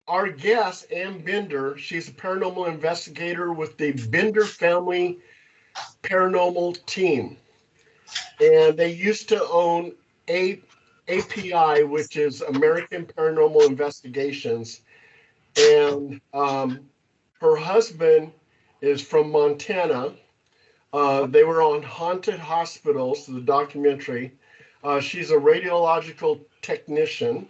our guest, Ann Bender, she's a paranormal investigator with the Bender Family Paranormal Team. And they used to own API, which is American Paranormal Investigations. And her husband is from Montana. They were on Haunted Hospitals, the documentary. She's a radiological technician.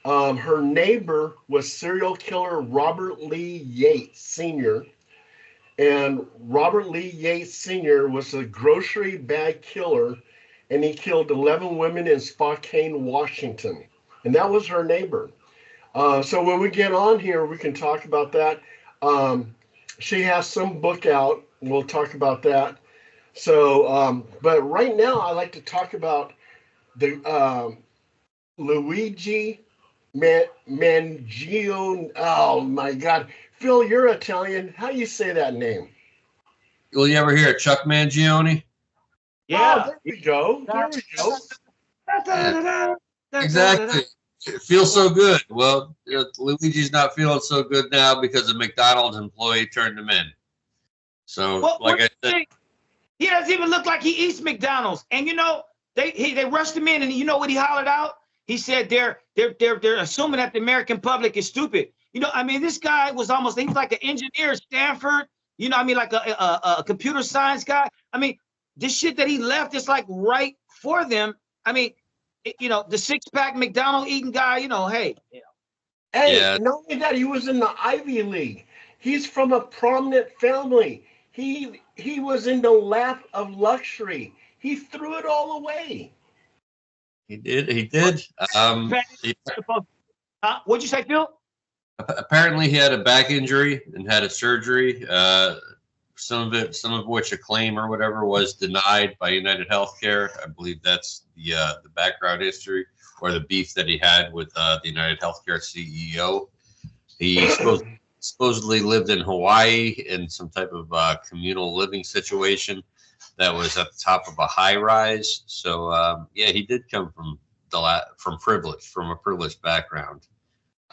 Her neighbor was serial killer Robert Lee Yates Sr. And Robert Lee Yates Sr. was a grocery bag killer, and he killed 11 women in Spokane, Washington. And that was her neighbor. So when we get on here, we can talk about that. She has some book out. We'll talk about that. So, but right now, I like to talk about the Luigi Mangione. Oh my God, Phil, you're Italian. How do you say that name? Will you ever hear of Chuck Mangione? Yeah, there we go. There we go. Exactly. It feels so good. Well, Luigi's not feeling so good now because a McDonald's employee turned him in. So, like I said, he doesn't even look like he eats McDonald's. And they rushed him in, and you know what he hollered out? He said they're assuming that the American public is stupid. I mean, this guy was he was like an engineer at Stanford. Like a computer science guy. I mean, this shit that he left is like right for them. I mean, the six-pack McDonald eating guy. Hey. Hey, yeah. not only that, he was in the Ivy League. He's from a prominent family. He was in the lap of luxury. He threw it all away. He did. What'd you say, Phil? Apparently, he had a back injury and had a surgery. Some of which a claim or whatever was denied by United Healthcare. I believe that's the background history or the beef that he had with the United Healthcare CEO. He supposedly lived in Hawaii in some type of communal living situation that was at the top of a high rise. So yeah, he did come from a privileged background.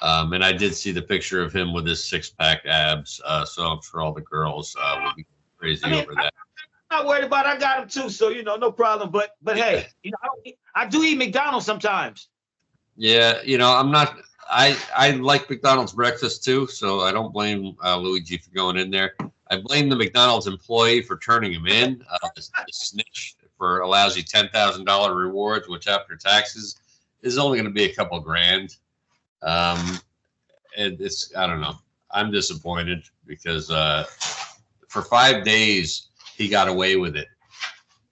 And I did see the picture of him with his six-pack abs. So I'm sure all the girls would be crazy over that. I'm not worried about it. I got him too, so no problem. But hey, I do eat McDonald's sometimes. Yeah, I'm not. I like McDonald's breakfast too, so I don't blame Luigi for going in there. I blame the McDonald's employee for turning him in. The snitch for a lousy $10,000 rewards, which after taxes is only going to be a couple grand. And I don't know. I'm disappointed because for 5 days he got away with it,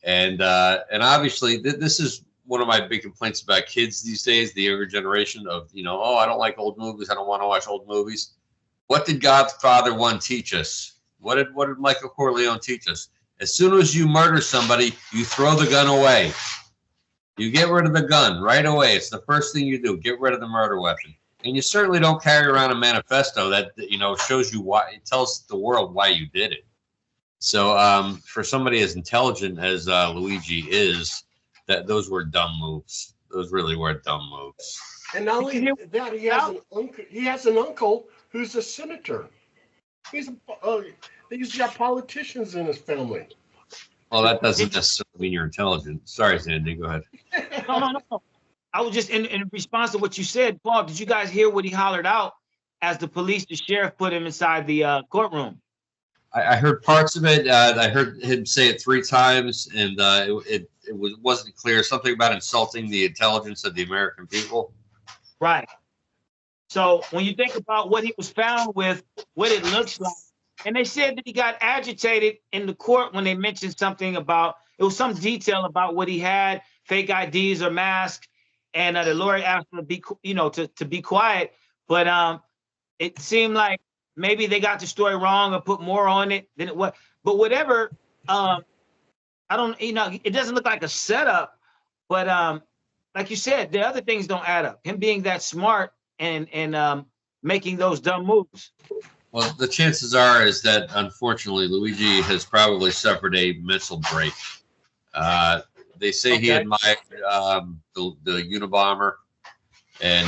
and obviously this is one of my big complaints about kids these days, the younger generation of oh, I don't like old movies, I don't want to watch old movies. What did Godfather 1 teach us? What did Michael Corleone teach us? As soon as you murder somebody, you throw the gun away. You get rid of the gun right away. It's the first thing you do. Get rid of the murder weapon. And you certainly don't carry around a manifesto that shows you why. It tells the world why you did it. So for somebody as intelligent as Luigi is, that those were dumb moves. Those really were dumb moves. And not only that, he has an uncle who's a senator. He's got politicians in his family. Well, that doesn't necessarily mean you're intelligent. Sorry, Sandy. Go ahead. No. I was just in response to what you said, Paul. Did you guys hear what he hollered out as the sheriff put him inside the courtroom? I heard parts of it. I heard him say it 3 times, and it wasn't clear. Something about insulting the intelligence of the American people. Right. So when you think about what he was found with, what it looks like, and they said that he got agitated in the court when they mentioned something about, it was some detail about what he had, fake IDs or masks, and the lawyer asked him to be, to be quiet. But it seemed like maybe they got the story wrong or put more on it than it was. But whatever, I don't, it doesn't look like a setup. But like you said, the other things don't add up. Him being that smart and making those dumb moves. Well, the chances are is that, unfortunately, Luigi has probably suffered a mental break. They say he admired the Unabomber, and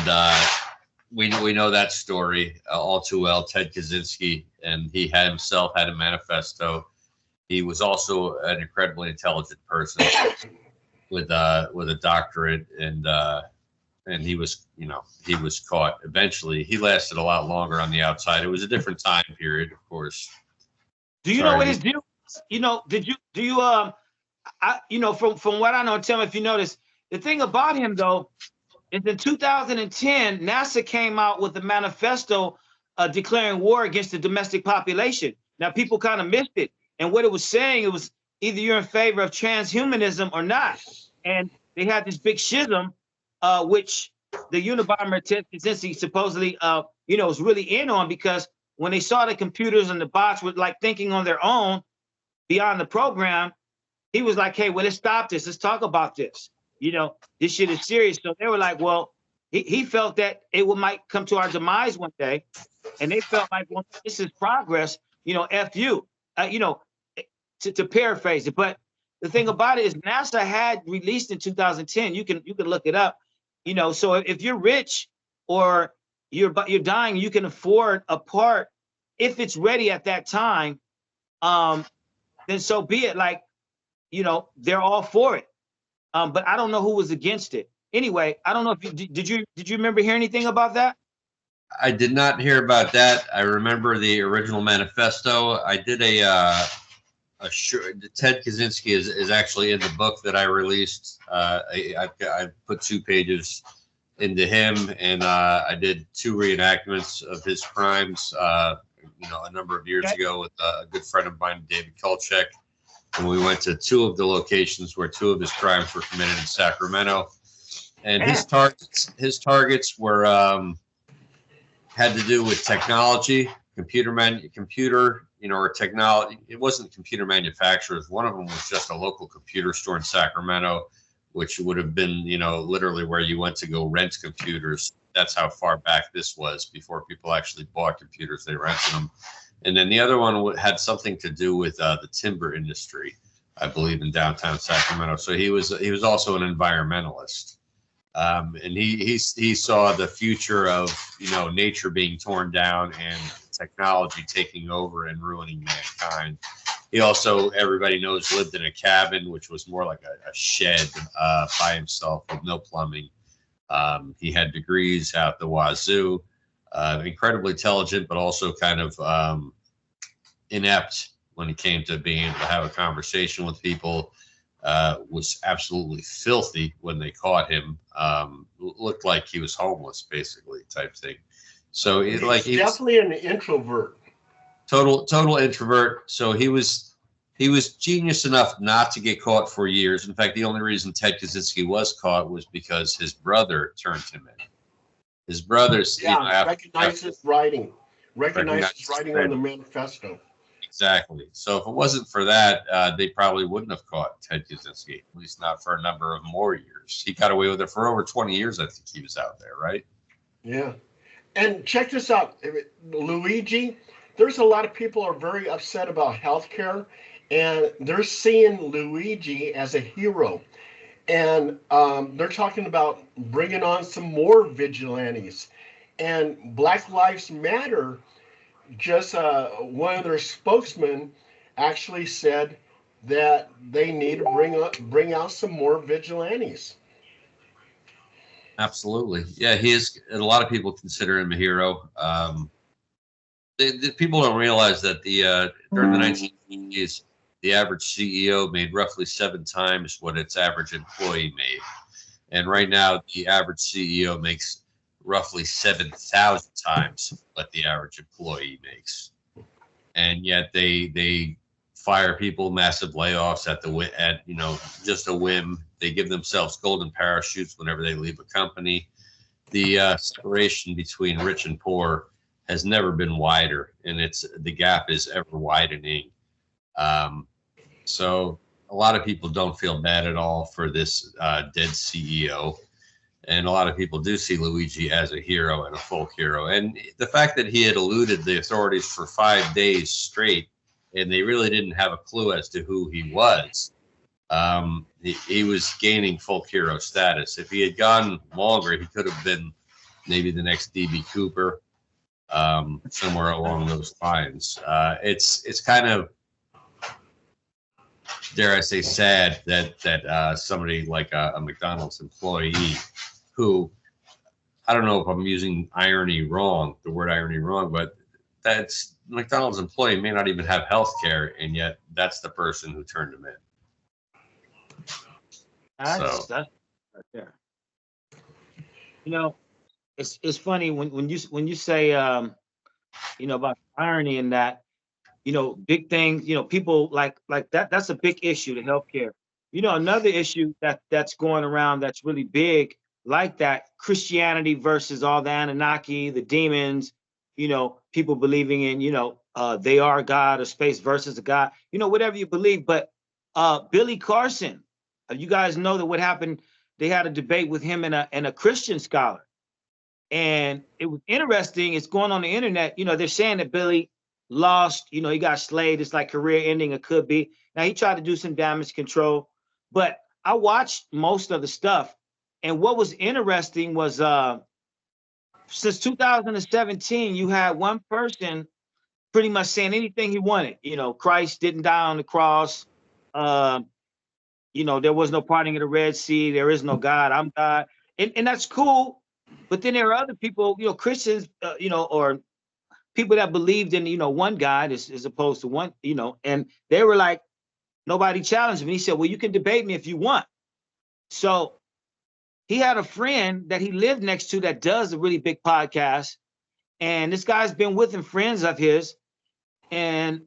we know that story all too well. Ted Kaczynski, and he had himself had a manifesto. He was also an incredibly intelligent person with a doctorate, and he was, you know, he was caught. Eventually, he lasted a lot longer on the outside. It was a different time period, of course. Do you know what his deal? You know, you know, from what I know, tell me if you notice. The thing about him though is in 2010, NASA came out with a manifesto declaring war against the domestic population. Now people kind of missed it, and what it was saying, it was either you're in favor of transhumanism or not. And they had this big schism, which the Unabomber Ted Kaczynski supposedly, you know, was really in on, because when they saw the computers and the bots were like thinking on their own beyond the program, he was like, hey, well, let's stop this. Let's talk about this. You know, this shit is serious. So they were like, well, he felt that it might come to our demise one day. And they felt like, well, this is progress, you know, F you, you know, to paraphrase it. But the thing about it is NASA had released in 2010, you can look it up, you know, so if you're rich or you're dying, you can afford a part if it's ready at that time, then so be it. Like, you know, they're all for it. But I don't know who was against it. Anyway, I don't know if you did you remember hear anything about that? I did not hear about that. I remember the original manifesto. I did Ted Kaczynski is actually in the book that I released. I put 2 pages into him, and I did 2 reenactments of his crimes, you know, a number of years ago with a good friend of mine, David Kolchak. And we went to 2 of the locations where 2 of his crimes were committed in Sacramento. And his targets were had to do with technology, computer, you know, or technology. It wasn't computer manufacturers. One of them was just a local computer store in Sacramento, which would have been, you know, literally where you went to go rent computers. That's how far back this was, before people actually bought computers, they rented them. And then the other one had something to do with the timber industry, I believe, in downtown Sacramento. So he was also an environmentalist, and he saw the future of, you know, nature being torn down and technology taking over and ruining mankind. He also, everybody knows, lived in a cabin, which was more like a shed by himself with no plumbing. He had degrees out the wazoo. Incredibly intelligent, but also kind of inept when it came to being able to have a conversation with people. Was absolutely filthy when they caught him. Looked like he was homeless, basically, type thing. So he's definitely an introvert. Total introvert. So he was genius enough not to get caught for years. In fact, the only reason Ted Kaczynski was caught was because his brother turned him in. His brother's, recognized his writing on the manifesto. Exactly. So if it wasn't for that, they probably wouldn't have caught Ted Kaczynski, at least not for a number of more years. He got away with it for over 20 years. I think he was out there, right? Yeah. And check this out, Luigi. There's a lot of people are very upset about healthcare, and they're seeing Luigi as a hero. And they're talking about bringing on some more vigilantes. And Black Lives Matter, just one of their spokesmen actually said that they need to bring out some more vigilantes. Absolutely. Yeah, he is. A lot of people consider him a hero. The people don't realize that during the 1980s, the average CEO made roughly 7 times what its average employee made. And right now, the average CEO makes roughly 7,000 times what the average employee makes. And yet they fire people, massive layoffs at you know, just a whim. They give themselves golden parachutes whenever they leave a company. The separation between rich and poor has never been wider, and the gap is ever widening. So a lot of people don't feel bad at all for this dead CEO. And a lot of people do see Luigi as a hero and a folk hero. And the fact that he had eluded the authorities for 5 days straight, and they really didn't have a clue as to who he was, he was gaining folk hero status. If he had gone longer, he could have been maybe the next DB Cooper, somewhere along those lines. It's kind of, dare I say, sad that somebody like a McDonald's employee who, I don't know if I'm using the word irony wrong, but that's McDonald's employee may not even have health care, and yet that's the person who turned him in. That's right there. You know, it's funny when you say about irony in that, big things, people like that, that's a big issue to healthcare. Another issue that's going around that's really big like that, Christianity versus all the Anunnaki, the demons, people believing in, they are God, or space versus a God, whatever you believe. But Billy Carson, you guys know that what happened, they had a debate with him and a Christian scholar. And it was interesting. It's going on the internet. They're saying that Billy lost, he got slayed. It's like career ending. It could be. Now, he tried to do some damage control, but I watched most of the stuff. And what was interesting was since 2017, you had one person pretty much saying anything he wanted. Christ didn't die on the cross. There was no parting of the Red Sea. There is no God. I'm God. And that's cool. But then there are other people, Christians, or people that believed in, one God as opposed to one, and they were like, nobody challenged him. He said, well, you can debate me if you want. So he had a friend that he lived next to that does a really big podcast. And this guy's been with him, friends of his. And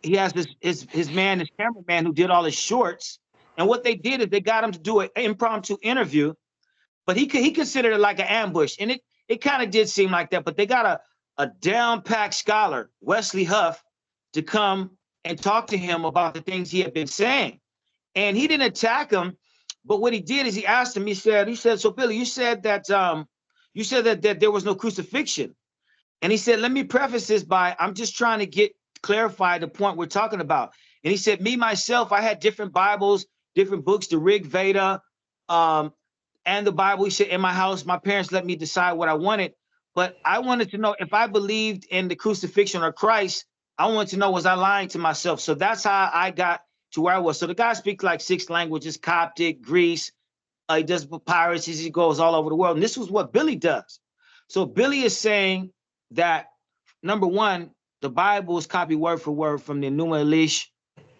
he has his cameraman who did all his shorts. And what they did is they got him to do an impromptu interview. But he considered it like an ambush. And it kind of did seem like that. But they got a down-packed scholar, Wesley Huff, to come and talk to him about the things he had been saying. And he didn't attack him. But what he did is he asked him, he said, so Billy, you said that there was no crucifixion. And he said, let me preface this by, I'm just trying to clarify the point we're talking about. And he said, me, myself, I had different Bibles, different books, the Rig Veda, and the Bible. He said, in my house, my parents let me decide what I wanted. But I wanted to know if I believed in the crucifixion or Christ, I wanted to know, was I lying to myself? So that's how I got to where I was. So the guy speaks like 6 languages, Coptic, Greece. He does papyrus. He goes all over the world. And this was what Billy does. So Billy is saying that, number one, the Bible is copied word for word from the Enuma Elish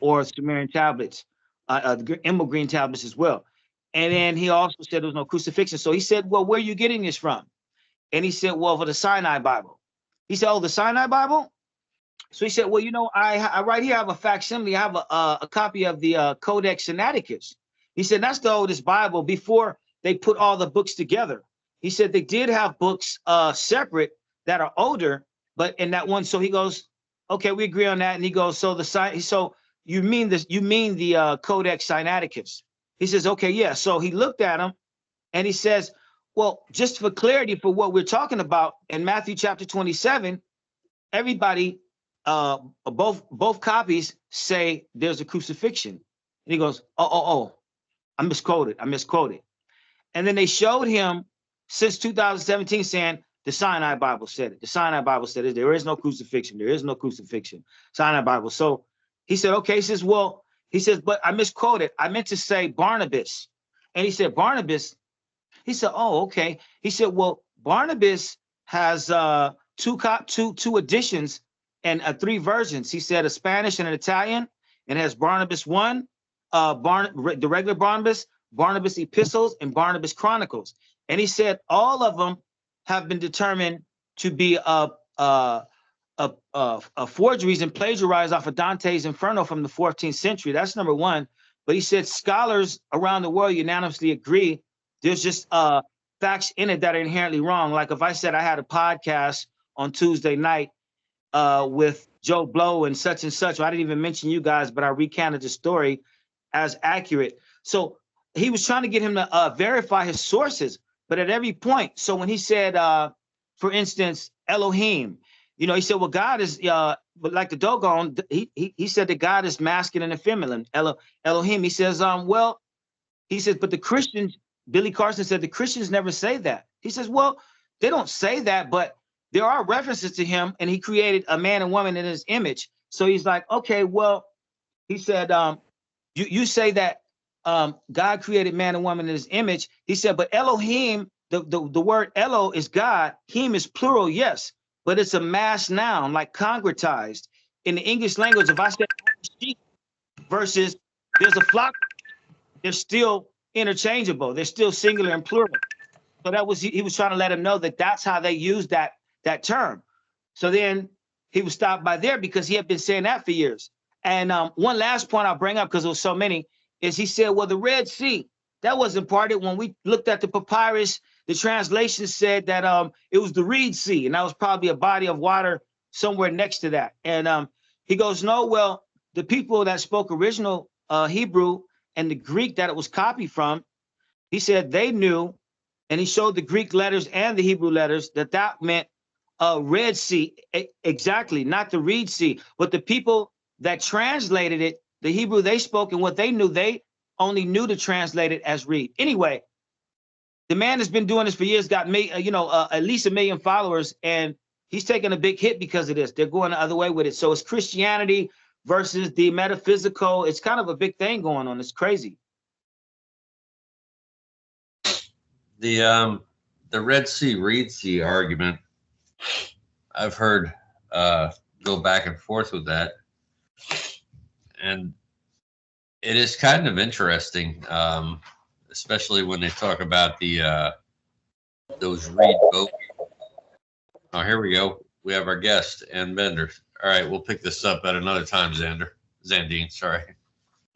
or Sumerian tablets, the Emerald Green tablets as well. And then he also said there was no crucifixion. So he said, well, where are you getting this from? And he said, well, for the Sinai Bible. He said, oh, the Sinai Bible? So he said, well, I right here have a facsimile. I have a copy of the Codex Sinaiticus. He said, that's the oldest Bible before they put all the books together. He said they did have books separate that are older, but in that one, so he goes, okay, we agree on that. And he goes, so you mean the Codex Sinaiticus? He says, okay, yeah. So he looked at him and he says, well, just for clarity for what we're talking about, in Matthew chapter 27, everybody, both copies say there's a crucifixion. And he goes, oh, I misquoted. And then they showed him since 2017 saying the Sinai Bible said it. The Sinai Bible said it. There is no crucifixion. There is no crucifixion. Sinai Bible. So he said, okay. He says, but I misquoted. I meant to say Barnabas. And he said, Barnabas. He said, oh, okay. He said, well, Barnabas has two editions and 3 versions. He said a Spanish and an Italian, and has Barnabas 1, the regular Barnabas, Barnabas Epistles, and Barnabas Chronicles. And he said all of them have been determined to be forgeries and plagiarized off of Dante's Inferno from the 14th century. That's number one. But he said scholars around the world unanimously agree there's just facts in it that are inherently wrong. Like if I said I had a podcast on Tuesday night with Joe Blow and such, well, I didn't even mention you guys, but I recanted the story as accurate. So he was trying to get him to verify his sources, but at every point. So when he said, for instance, Elohim, he said, well, God is, but like the Dogon, he said that God is masculine and feminine, Elohim. He says, but the Christians, Billy Carson said the Christians never say that. He says, well, they don't say that, but there are references to him, and he created a man and woman in his image. So he's like, okay, well, he said, you say that God created man and woman in his image. He said, but Elohim, the word Elo is God. Him is plural, yes, but it's a mass noun, like concretized. In the English language, if I said sheep versus there's a flock, they're still interchangeable. They're still singular and plural. So that was, he was trying to let him know that that's how they use that term. So then he was stopped by there because he had been saying that for years. And one last point I'll bring up, because there was so many, is he said, well, the Red Sea, that wasn't parted. When we looked at the papyrus, the translation said that it was the Reed Sea, and that was probably a body of water somewhere next to that. And he goes, no, well, the people that spoke original Hebrew and the Greek that it was copied from, he said they knew, and he showed the Greek letters and the Hebrew letters, that meant Red Sea, exactly, not the Reed Sea. But the people that translated it, the Hebrew they spoke and what they knew, they only knew to translate it as Reed. Anyway, the man has been doing this for years, got at least 1 million followers, and he's taking a big hit because of this. They're going the other way with it. So it's Christianity versus the metaphysical. It's kind of a big thing going on. It's crazy. The Red Sea, Reed Sea argument, I've heard go back and forth with that. And it is kind of interesting, especially when they talk about those reed boats. Oh, here we go. We have our guest, Ann Bender. All right, we'll pick this up at another time, Zandine, sorry.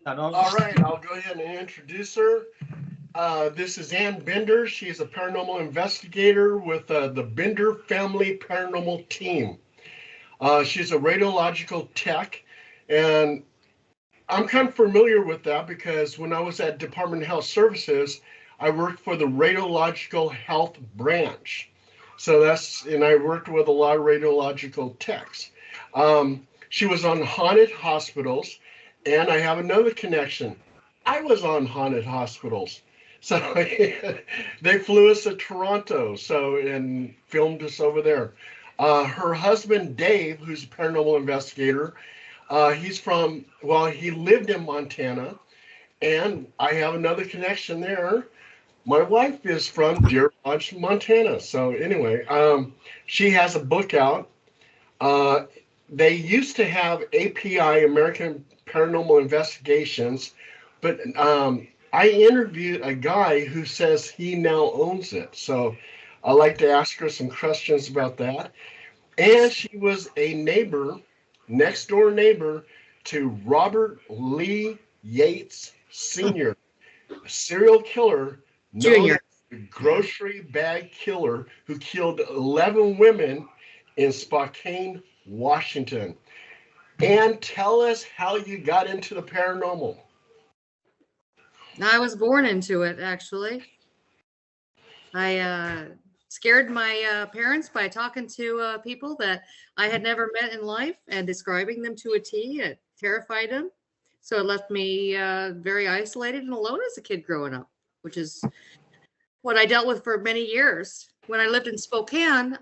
All right, I'll go ahead and introduce her. This is Ann Bender. She's a paranormal investigator with the Bender Family Paranormal Team. She's a radiological tech, and I'm kind of familiar with that because when I was at Department of Health Services, I worked for the Radiological Health Branch. And I worked with a lot of radiological techs. She was on haunted hospitals, and I have another connection. I was on haunted hospitals. So they flew us to Toronto, and filmed us over there. Her husband, Dave, who's a paranormal investigator, he lived in Montana, and I have another connection there. My wife is from Deer Lodge, Montana. So anyway, she has a book out. They used to have API, American Paranormal Investigations, but I interviewed a guy who says he now owns it. So I'd like to ask her some questions about that. And she was a next door neighbor to Robert Lee Yates Sr., a serial killer known as the grocery bag killer who killed 11 women in Spokane, Washington. And tell us how you got into the paranormal. I was born into it, actually. I scared my parents by talking to people that I had never met in life and describing them to a T. It terrified them. So it left me very isolated and alone as a kid growing up, which is what I dealt with for many years. When I lived in Spokane,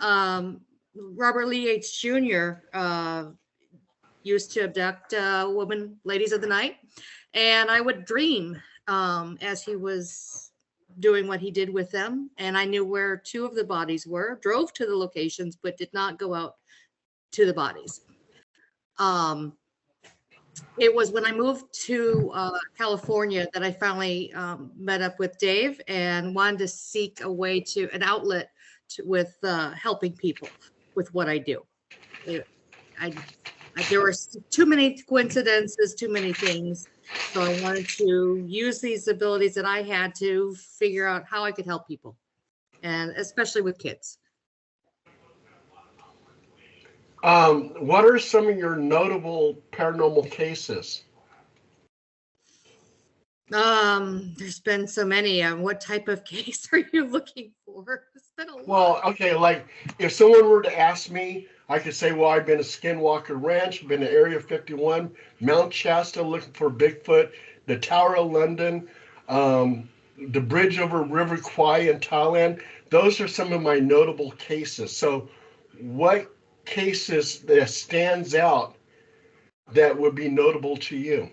Robert Lee Yates Jr. Used to abduct ladies of the night. And I would dream as he was doing what he did with them. And I knew where 2 of the bodies were, drove to the locations, but did not go out to the bodies. It was when I moved to California that I finally met up with Dave and wanted to seek a way to an outlet with helping people with what I do. There were too many coincidences, too many things. So I wanted to use these abilities that I had to figure out how I could help people, and especially with kids. What are some of your notable paranormal cases? There's been so many. What type of case are you looking for? It's been a lot. Well, okay, like if someone were to ask me, I could say, well, I've been to Skinwalker Ranch, been to Area 51, Mount Shasta looking for Bigfoot, the Tower of London, the bridge over River Kwai in Thailand. those are some of my notable cases. So what cases that stands out that would be notable to you?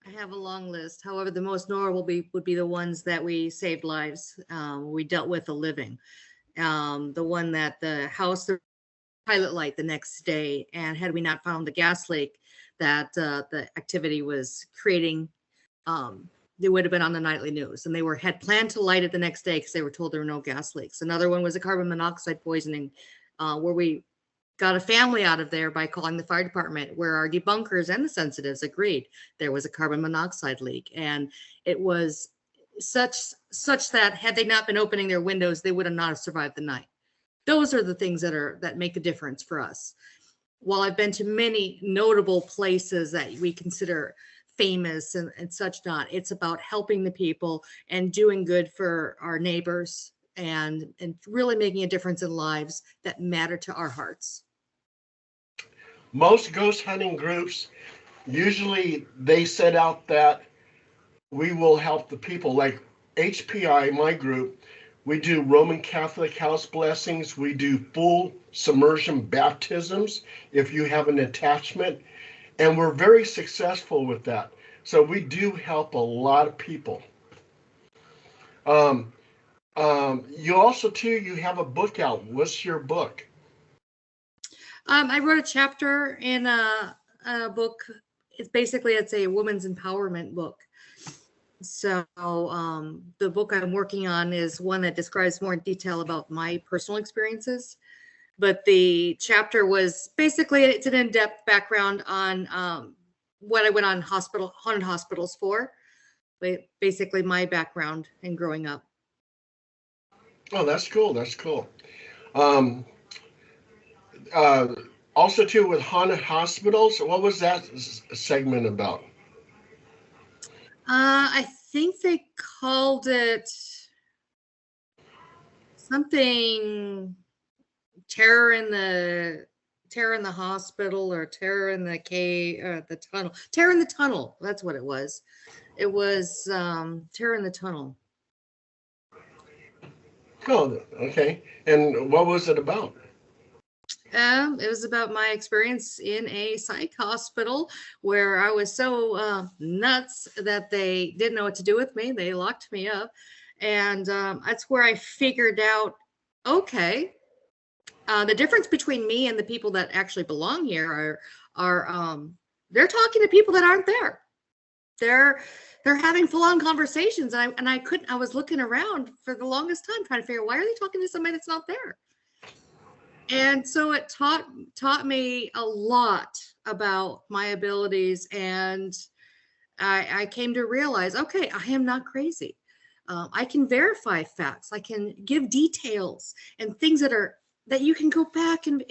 I have a long list. However, the most notable would be the ones that we saved lives. We dealt with the living. The one that the house, the pilot light the next day, and had we not found the gas leak that the activity was creating, they would have been on the nightly news, and they had planned to light it the next day because they were told there were no gas leaks. Another one was a carbon monoxide poisoning, where we got a family out of there by calling the fire department, where our debunkers and the sensitives agreed there was a carbon monoxide leak, and it was such that had they not been opening their windows, they would have not survived the night. Those are the things that make a difference for us. While I've been to many notable places that we consider famous and such not, it's about helping the people and doing good for our neighbors and really making a difference in lives that matter to our hearts. Most ghost hunting groups, usually they set out that we will help the people. Like HPI, my group, we do Roman Catholic house blessings. We do full submersion baptisms if you have an attachment. And we're very successful with that. So we do help a lot of people. You also, too, you have a book out. What's your book? I wrote a chapter in a book. It's a women's empowerment book. So the book I'm working on is one that describes more in detail about my personal experiences. But the chapter was basically, it's an in-depth background on what I went on haunted hospitals for. Basically my background in growing up. Oh, that's cool. That's cool. Also, too, with haunted hospitals, what was that segment about? I think they called it something terror in the hospital, or terror in the cave, or the tunnel. Terror in the tunnel. That's what it was. It was terror in the tunnel. Oh, okay. And what was it about? It was about my experience in a psych hospital where I was so nuts that they didn't know what to do with me. They locked me up. And that's where I figured out, okay, the difference between me and the people that actually belong here are they're talking to people that aren't there. They're having full-on conversations. And I was looking around for the longest time trying to figure out, why are they talking to somebody that's not there? And so it taught me a lot about my abilities, and I came to realize, okay, I am not crazy. I can verify facts. I can give details and things that you can go back and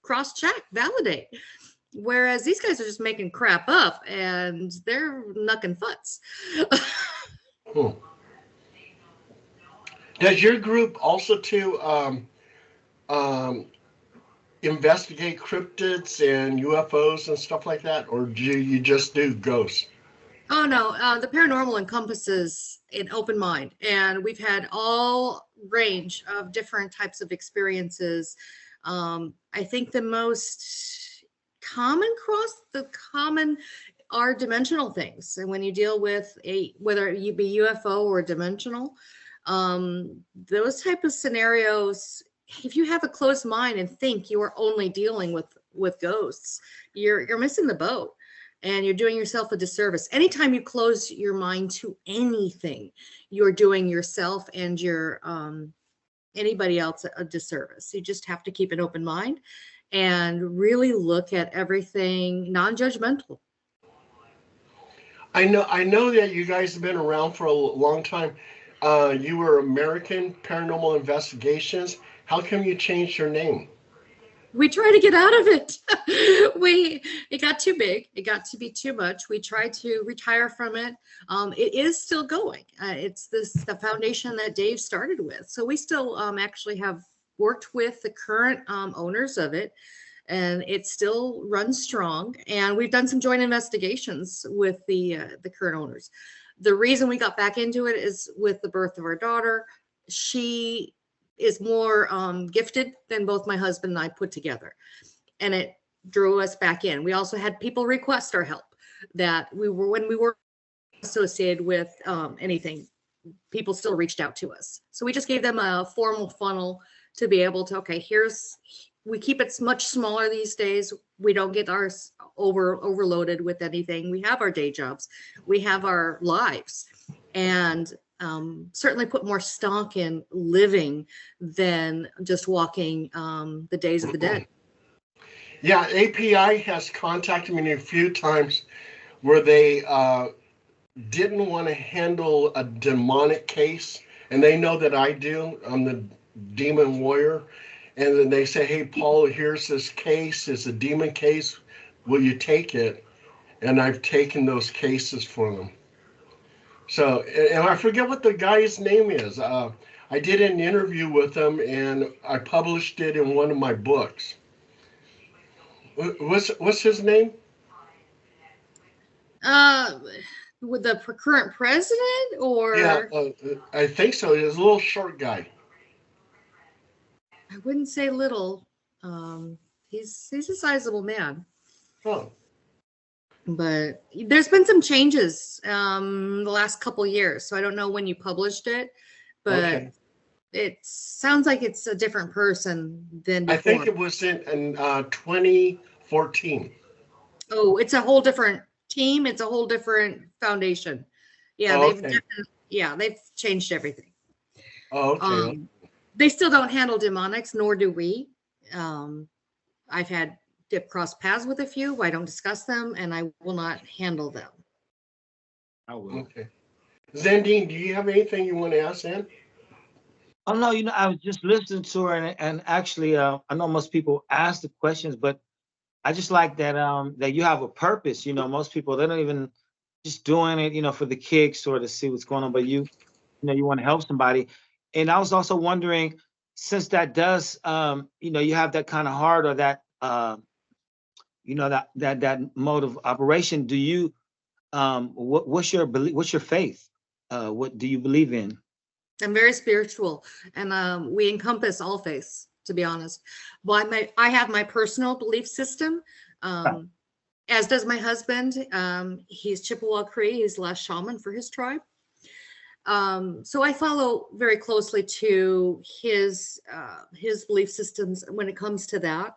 cross-check, validate. Whereas these guys are just making crap up and they're knucking futs. Does your group also too investigate cryptids and UFOs and stuff like that, or do you just do ghosts? Oh no, the paranormal encompasses an open mind, and we've had all range of different types of experiences. I think the most common are dimensional things, and when you deal with whether you be UFO or dimensional, those type of scenarios, if you have a closed mind and think you are only dealing with ghosts, you're missing the boat, and you're doing yourself a disservice. Anytime you close your mind to anything, you're doing yourself and your anybody else a disservice. You just have to keep an open mind and really look at everything non-judgmental. I know that you guys have been around for a long time. You were American Paranormal Investigations. How come you changed your name? We tried to get out of it. It got too big. It got to be too much. We tried to retire from it. It is still going. It's the foundation that Dave started with. So we still actually have worked with the current owners of it, and it still runs strong. And we've done some joint investigations with the current owners. The reason we got back into it is with the birth of our daughter. she is more gifted than both my husband and I put together. And it drew us back in. We also had people request our help that when we were associated with anything, people still reached out to us. So we just gave them a formal funnel to be able to, okay, we keep it much smaller these days. We don't get ours overloaded with anything. We have our day jobs, we have our lives, and certainly put more stock in living than just walking the days of the dead. Yeah, API has contacted me a few times where they didn't want to handle a demonic case, and they know that I do. I'm the demon warrior. And then they say, hey, Paul, here's this case. It's a demon case. Will you take it? And I've taken those cases for them. So, and I forget what the guy's name is. I did an interview with him, and I published it in one of my books. What's his name? With the current president, or? Yeah, I think so. He's a little short guy. I wouldn't say little. He's a sizable man. Oh. But there's been some changes the last couple years, so I don't know when you published it, but okay. It sounds like it's a different person than before. I think it was in 2014. Oh, it's a whole different team. It's a whole different foundation. Yeah, they've changed everything. Oh, okay. They still don't handle demonics, nor do we. I've had cross paths with a few. I don't discuss them, and I will not handle them. I will. Okay. Zandine, do you have anything you want to ask Ann? Oh, no, I was just listening to her, and actually, I know most people ask the questions, but I just like that that you have a purpose. Most people, they don't even just doing it, for the kicks or to see what's going on, but you want to help somebody. And I was also wondering, since that does, you have that kind of heart, or that, that mode of operation. Do you, what's your belief? What's your faith? What do you believe in? I'm very spiritual, and we encompass all faiths, to be honest. But I have my personal belief system, as does my husband. He's Chippewa Cree. He's the last shaman for his tribe. So I follow very closely to his belief systems when it comes to that.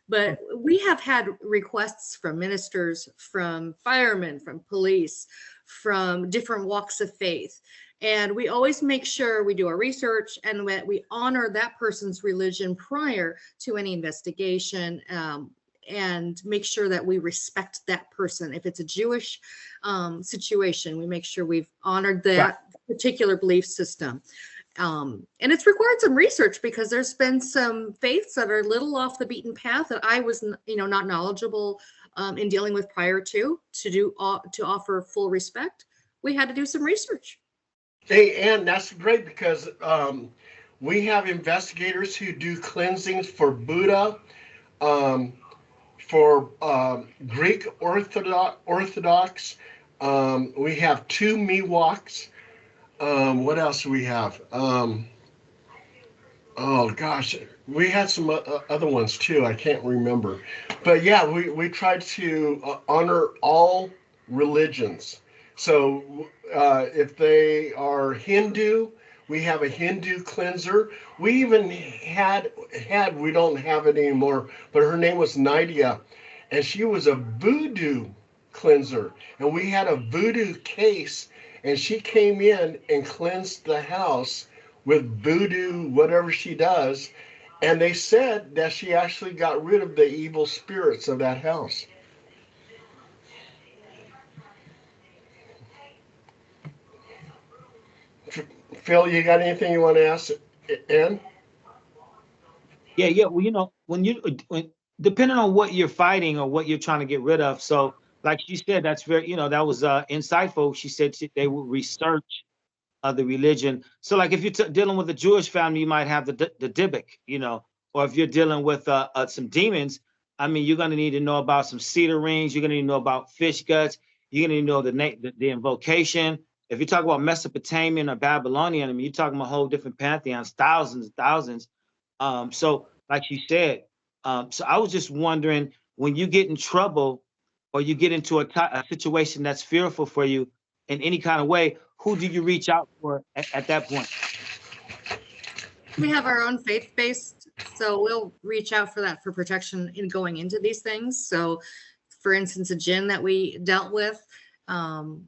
But we have had requests from ministers, from firemen, from police, from different walks of faith. And we always make sure we do our research and that we honor that person's religion prior to any investigation, and make sure that we respect that person. If it's a Jewish situation, we make sure we've honored that particular belief system. And it's required some research, because there's been some faiths that are a little off the beaten path that I was, not knowledgeable in dealing with prior to offer full respect. We had to do some research. Hey, Ann, that's great, because we have investigators who do cleansings for Buddha, for Greek Orthodox. We have 2 Miwoks. What else do we have? Oh gosh, we had some other ones too. I can't remember, but yeah, we tried to honor all religions. So if they are Hindu, we have a Hindu cleanser. We even had we don't have it anymore, but her name was Nydia, and she was a voodoo cleanser, and we had a voodoo case. And she came in and cleansed the house with voodoo, whatever she does. And they said that she actually got rid of the evil spirits of that house. Phil, you got anything you want to ask Ann? Yeah. Well, when depending on what you're fighting or what you're trying to get rid of. So, like she said, that's very, that was insightful. She said they would research the religion. So, like if you're dealing with a Jewish family, you might have the Dybbuk, or if you're dealing with some demons, you're going to need to know about some cedar rings. You're going to need to know about fish guts. You're going to need to know the invocation. if you talk about Mesopotamian or Babylonian, I mean, you're talking about whole different pantheons, thousands, thousands. So like you said, so I was just wondering, when you get in trouble or you get into a situation that's fearful for you in any kind of way, who do you reach out for at that point? We have our own faith-based, so we'll reach out for that for protection in going into these things. So, for instance, a jinn that we dealt with,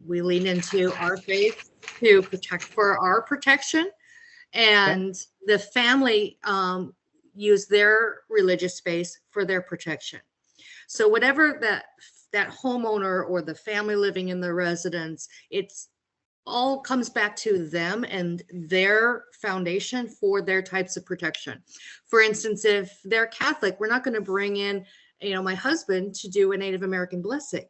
we lean into our faith to protect for our protection, and the family use their religious space for their protection. So whatever that homeowner or the family living in the residence, it's all comes back to them and their foundation for their types of protection. For instance, if they're Catholic, we're not going to bring in, my husband to do a Native American blessing.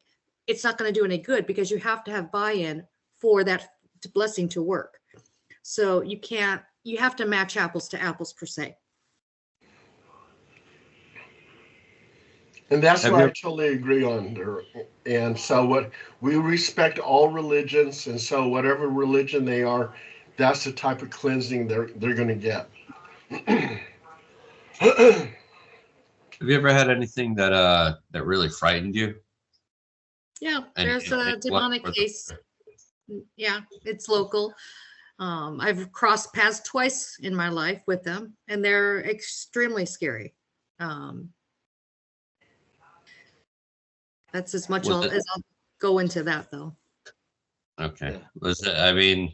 It's not going to do any good because you have to have buy-in for that blessing to work. So you have to match apples to apples per se. And that's what I totally agree on there. And so we respect all religions, and so whatever religion they are, that's the type of cleansing they're going to get. Have you ever had anything that really frightened you? Yeah, there's a demonic case. Yeah, it's local. I've crossed paths twice in my life with them, and they're extremely scary. That's as much as I'll go into that, though. Okay. I mean,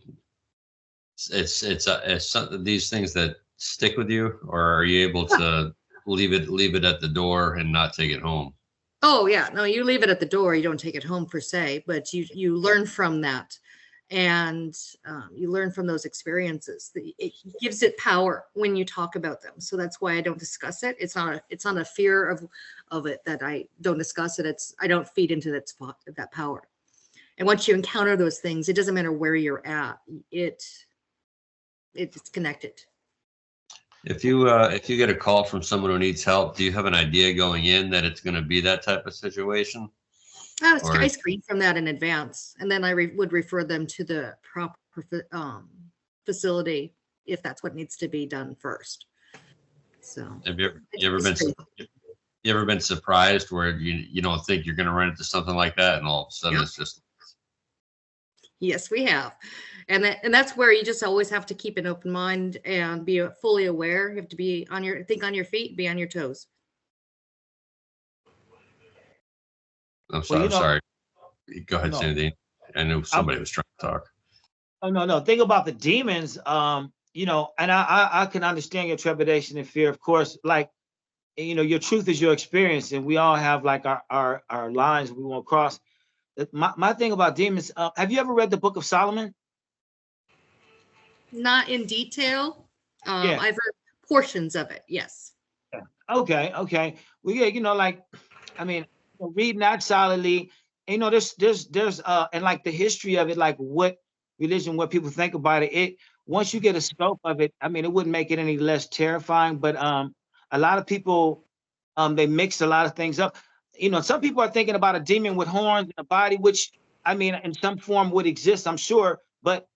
it's these things that stick with you, or are you able to leave it at the door and not take it home? Oh yeah, no, you leave it at the door. You don't take it home per se, but you learn from that, and you learn from those experiences. It gives it power when you talk about them. So that's why I don't discuss it. It's not a fear of it that I don't discuss it. I don't feed into that power. And once you encounter those things, it doesn't matter where you're at. It's connected. If you get a call from someone who needs help, do you have an idea going in that it's going to be that type of situation? I screen from that in advance, and then I would refer them to the proper facility if that's what needs to be done first. So, have you ever been surprised where you don't think you're going to run into something like that, and all of a sudden it's just? Yes, we have, and that's where you just always have to keep an open mind and be fully aware. You have to be think on your feet, be on your toes. I'm sorry. Go ahead, Sandy. I knew somebody was trying to talk. Oh, no. Think about the demons, and I can understand your trepidation and fear, of course. Like, your truth is your experience, and we all have like our lines we won't cross. My thing about demons, have you ever read the Book of Solomon? Not in detail. Yeah. I've read portions of it, yes. Okay. Well, yeah, reading that solidly, there's and like the history of it, like what religion, what people think about it. Once you get a scope of it, it wouldn't make it any less terrifying. But a lot of people, they mix a lot of things up. Some people are thinking about a demon with horns and a body, which in some form would exist, I'm sure. But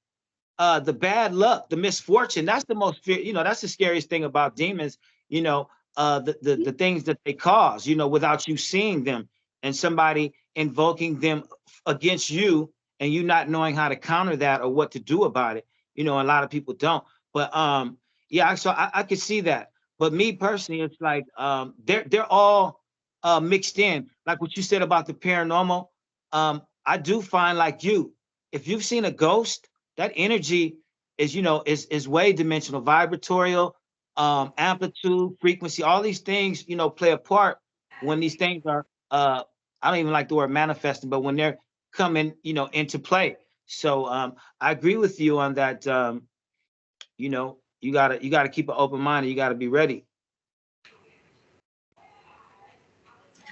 the bad luck, the misfortune, that's the most fear. That's the scariest thing about demons. The things that they cause, without you seeing them, and somebody invoking them against you, and you not knowing how to counter that or what to do about it. A lot of people don't. But yeah, so I could see that. But me personally, it's like they're all mixed in. Like what you said about the paranormal. I do find, like you, if you've seen a ghost, that energy is way dimensional, vibratorial. Amplitude, frequency, all these things, play a part when these things are, I don't even like the word manifesting, but when they're coming, into play. So I agree with you on that. You gotta keep an open mind, and you gotta be ready.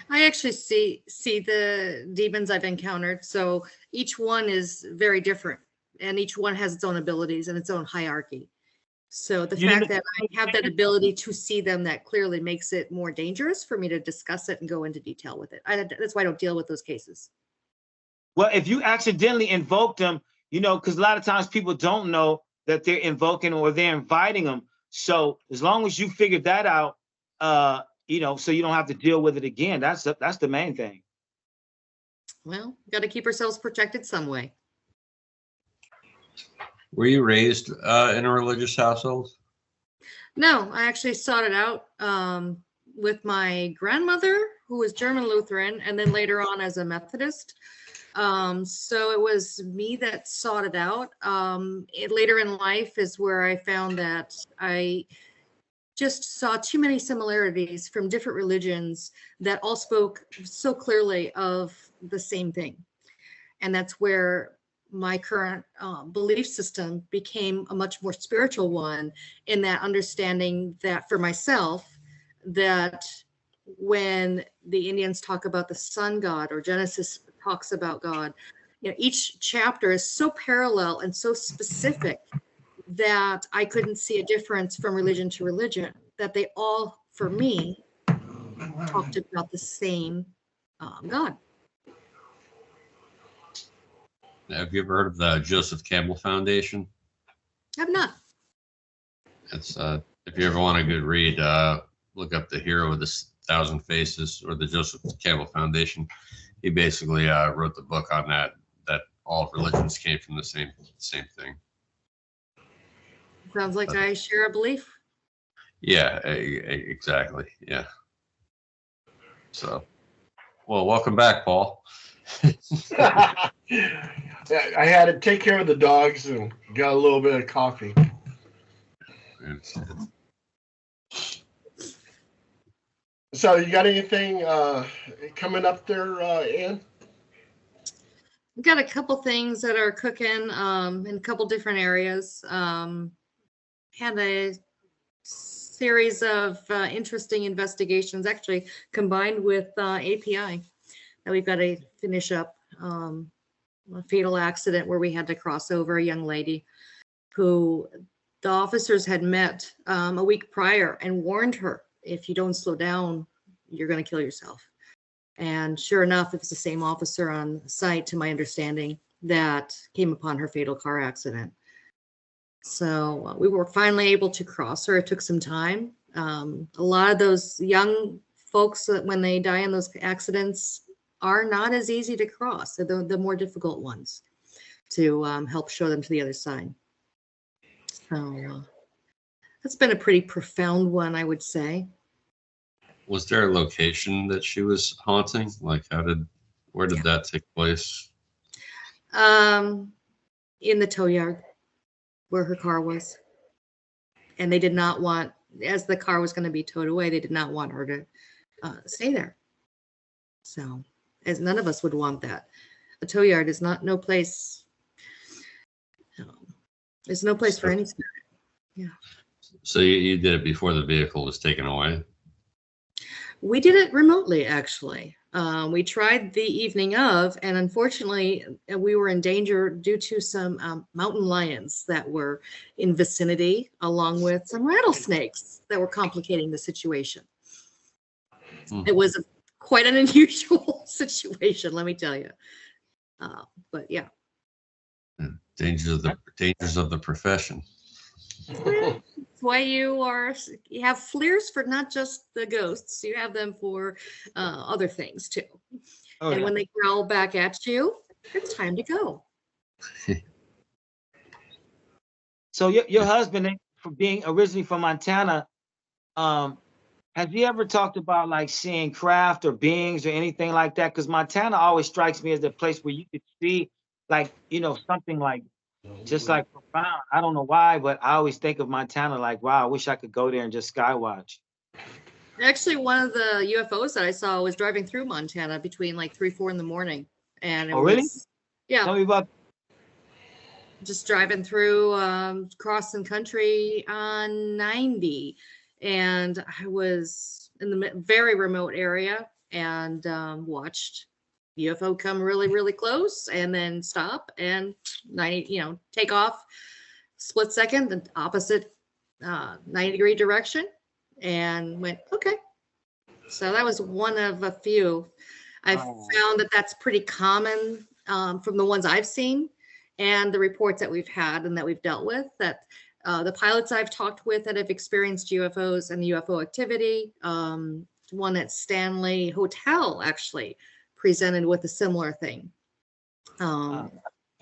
I actually see the demons I've encountered. So each one is very different, and each one has its own abilities and its own hierarchy. So the fact that I have that ability to see them, that clearly makes it more dangerous for me to discuss it and go into detail with it. That's why I don't deal with those cases. Well, if you accidentally invoke them, you know, because a lot of times people don't know that they're invoking or they're inviting them. So as long as you figure that out, you know, so you don't have to deal with it again. That's the main thing. Well, got to keep ourselves protected some way. Were you raised in a religious household? No, I actually sought it out with my grandmother, who was German Lutheran, and then later on as a Methodist. So it was me that sought it out. Later in life is where I found that I just saw too many similarities from different religions that all spoke so clearly of the same thing. And that's where my current belief system became a much more spiritual one, in that understanding that for myself, that when the Indians talk about the sun god or Genesis talks about God, you know, each chapter is so parallel and so specific that I couldn't see a difference from religion to religion, that they all, for me, talked about the same God. Have you ever heard of the Joseph Campbell Foundation? I've not. It's if you ever want a good read, look up The Hero with the Thousand Faces or the Joseph Campbell Foundation. He basically wrote the book on that all religions came from the same thing. Sounds like I share a belief. Yeah, exactly. Yeah. So, well, welcome back, Paul. I had to take care of the dogs and got a little bit of coffee. So you got anything coming up there, Ann? We've got a couple things that are cooking in a couple different areas. Had a series of interesting investigations, actually combined with API, that we've got to finish up. A fatal accident where we had to cross over a young lady who the officers had met a week prior and warned her, if you don't slow down, you're going to kill yourself. And sure enough, it was the same officer on site, to my understanding, that came upon her fatal car accident. So we were finally able to cross her. It took some time. A lot of those young folks, when they die in those accidents, are not as easy to cross. They're the more difficult ones to help show them to the other side. So that's been a pretty profound one, I would say. Was there a location that she was haunting? Like, where did that take place? In the tow yard where her car was. And they did not want, as the car was going to be towed away, they did not want her to stay there. So, as none of us would want that. A tow yard is no place. There's no place for any spirit. Yeah. So you did it before the vehicle was taken away? We did it remotely, actually. We tried the evening of, and unfortunately, we were in danger due to some mountain lions that were in vicinity, along with some rattlesnakes that were complicating the situation. It was quite an unusual situation, let me tell you. But yeah. Dangers of the profession. That's why you have FLIRs for not just the ghosts, you have them for other things too. Oh, and when they growl back at you, it's time to go. So your husband, for being originally from Montana, has he ever talked about like seeing craft or beings or anything like that? Because Montana always strikes me as the place where you could see, like, you know, something like just like profound. I don't know why, but I always think of Montana like, wow, I wish I could go there and just sky watch. Actually, one of the UFOs that I saw was driving through Montana between like 3, 4 in the morning. And it really? was, yeah. Tell me about. Just driving through crossing country on 90. And I was in the very remote area and watched UFO come really, really close and then stop and 90, take off, split second, the opposite 90-degree direction, and went, okay. So that was one of a few. I've found that that's pretty common from the ones I've seen. and the reports that we've had and that we've dealt with, that the pilots I've talked with that have experienced UFOs and UFO activity, one at Stanley Hotel actually presented with a similar thing.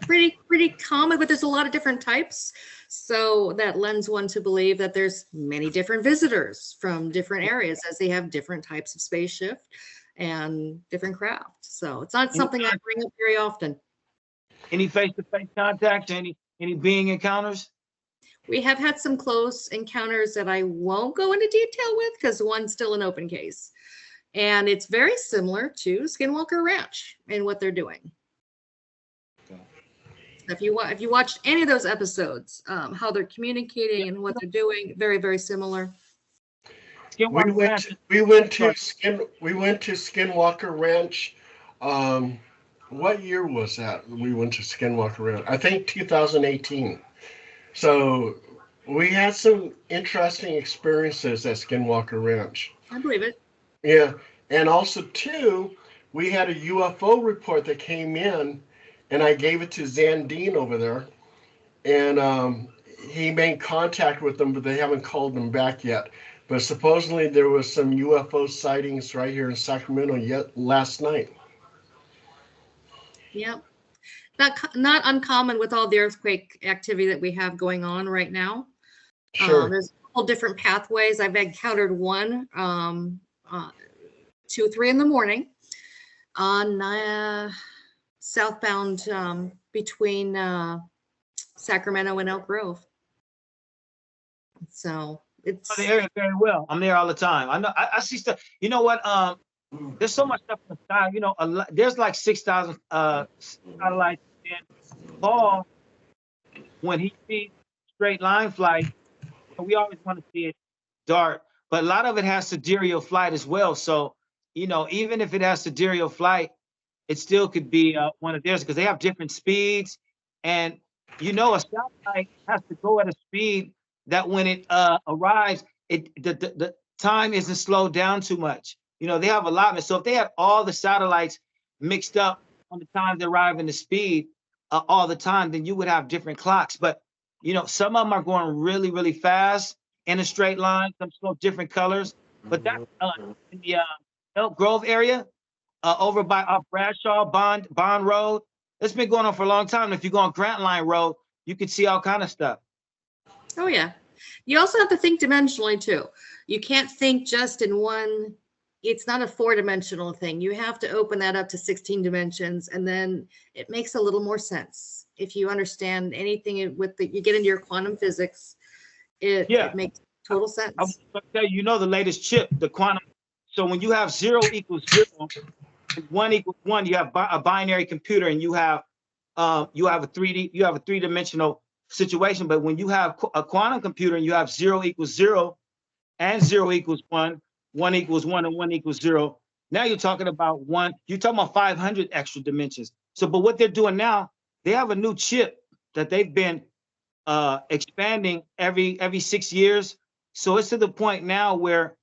Pretty common, but there's a lot of different types. So that lends one to believe that there's many different visitors from different areas, as they have different types of spaceship and different craft. So it's not something I bring up very often. Any face-to-face contact, any being encounters? We have had some close encounters that I won't go into detail with because one's still an open case. And it's very similar to Skinwalker Ranch and what they're doing. If you watched any of those episodes, how they're communicating and what they're doing, very, very similar. We went to Skinwalker Ranch. What year was that? We went to Skinwalker Ranch. I think 2018. So we had some interesting experiences at Skinwalker Ranch. I believe it. Yeah, and also too, we had a UFO report that came in. And I gave it to Zandine over there, and he made contact with them, but they haven't called them back yet. But supposedly there was some UFO sightings right here in Sacramento last night. Yep, not uncommon with all the earthquake activity that we have going on right now. Sure. There's all different pathways. I've encountered one 2, 3 in the morning on southbound between Sacramento and Elk Grove. So it's I know the area very well. I'm there all the time. I know. I see stuff. You know what? There's so much stuff in the sky. You know, there's like 6,000 satellites. And Paul, when he sees straight line flight, we always want to see it dark. But a lot of it has sidereal flight as well. So, you know, even if it has sidereal flight, it still could be one of theirs because they have different speeds. And, you know, a satellite has to go at a speed that when it arrives, the time isn't slowed down too much. You know, they have allotment. So if they had all the satellites mixed up on the time they arrive and the speed all the time, then you would have different clocks. But, you know, some of them are going really, really fast in a straight line, some slow, different colors. But that's in the Elk Grove area. Over by Bradshaw Bond Road. It's been going on for a long time. If you go on Grant Line Road, you can see all kind of stuff. Oh yeah. You also have to think dimensionally too. You can't think just in one. It's not a 4-dimensional thing. You have to open that up to 16 dimensions, and then it makes a little more sense. If you understand anything you get into your quantum physics, it makes total sense. I was going to tell you, you know, the latest chip, the quantum. So when you have 0 equals 0, 1 equals 1, you have a binary computer, and you have a 3-dimensional situation. But when you have a quantum computer and you have 0 equals 0 and 0 equals 1, 1 equals 1 and 1 equals 0, now you're talking about you're talking about 500 extra dimensions. So, but what they're doing now, they have a new chip that they've been expanding every 6 years. So it's to the point now where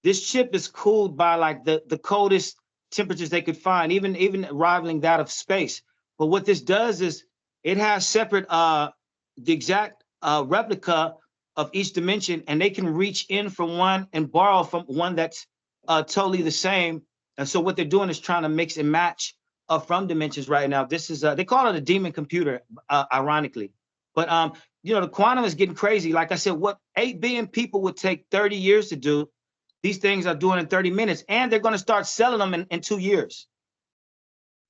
this chip is cooled by like the coldest temperatures they could find, even rivaling that of space. But what this does is it has separate the exact replica of each dimension, and they can reach in from one and borrow from one that's totally the same. And so what they're doing is trying to mix and match from dimensions right now. This is they call it a demon computer, ironically. But you know, the quantum is getting crazy. Like I said, what 8 billion people would take 30 years to do, these things are doing in 30 minutes, and they're going to start selling them in 2 years.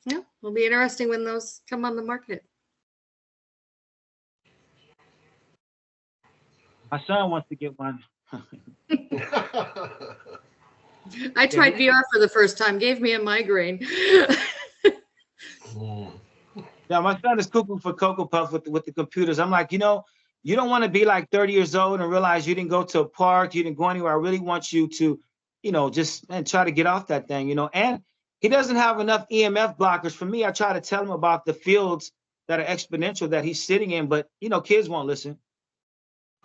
Yeah, it'll be interesting when those come on the market. My son wants to get one. I tried VR for the first time, gave me a migraine. Yeah, my son is cuckoo for Cocoa Puff with the computers. I'm like, you know, you don't want to be like 30 years old and realize you didn't go to a park, you didn't go anywhere. I really want you to, you know, just try to get off that thing, you know. And he doesn't have enough EMF blockers for me. I try to tell him about the fields that are exponential that he's sitting in, but, you know, kids won't listen.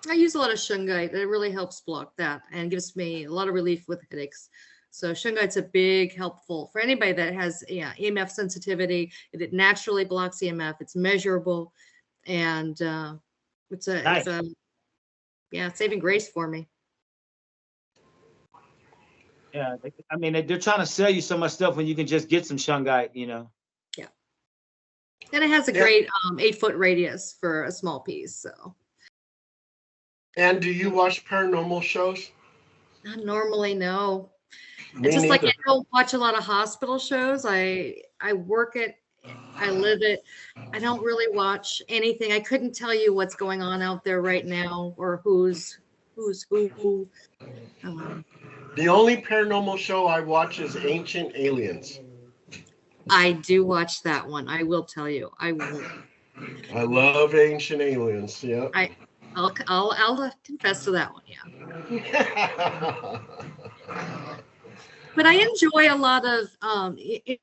I use a lot of shungite. It really helps block that and gives me a lot of relief with headaches. So shungite's a big helpful for anybody that has EMF sensitivity. It naturally blocks EMF. It's measurable, and it's a saving grace for me. Yeah, I mean, they're trying to sell you so much stuff when you can just get some shungite, you know. Yeah, and it has a great 8-foot radius for a small piece. So. And do you watch paranormal shows? Not normally, no. Me It's just like neither. I don't watch a lot of hospital shows. I work it, I live it. I don't really watch anything. I couldn't tell you what's going on out there right now or who's who. The only paranormal show I watch is Ancient Aliens. I do watch that one. I will tell you. I will. I love Ancient Aliens. Yeah. I'll confess to that one. Yeah. But I enjoy a lot of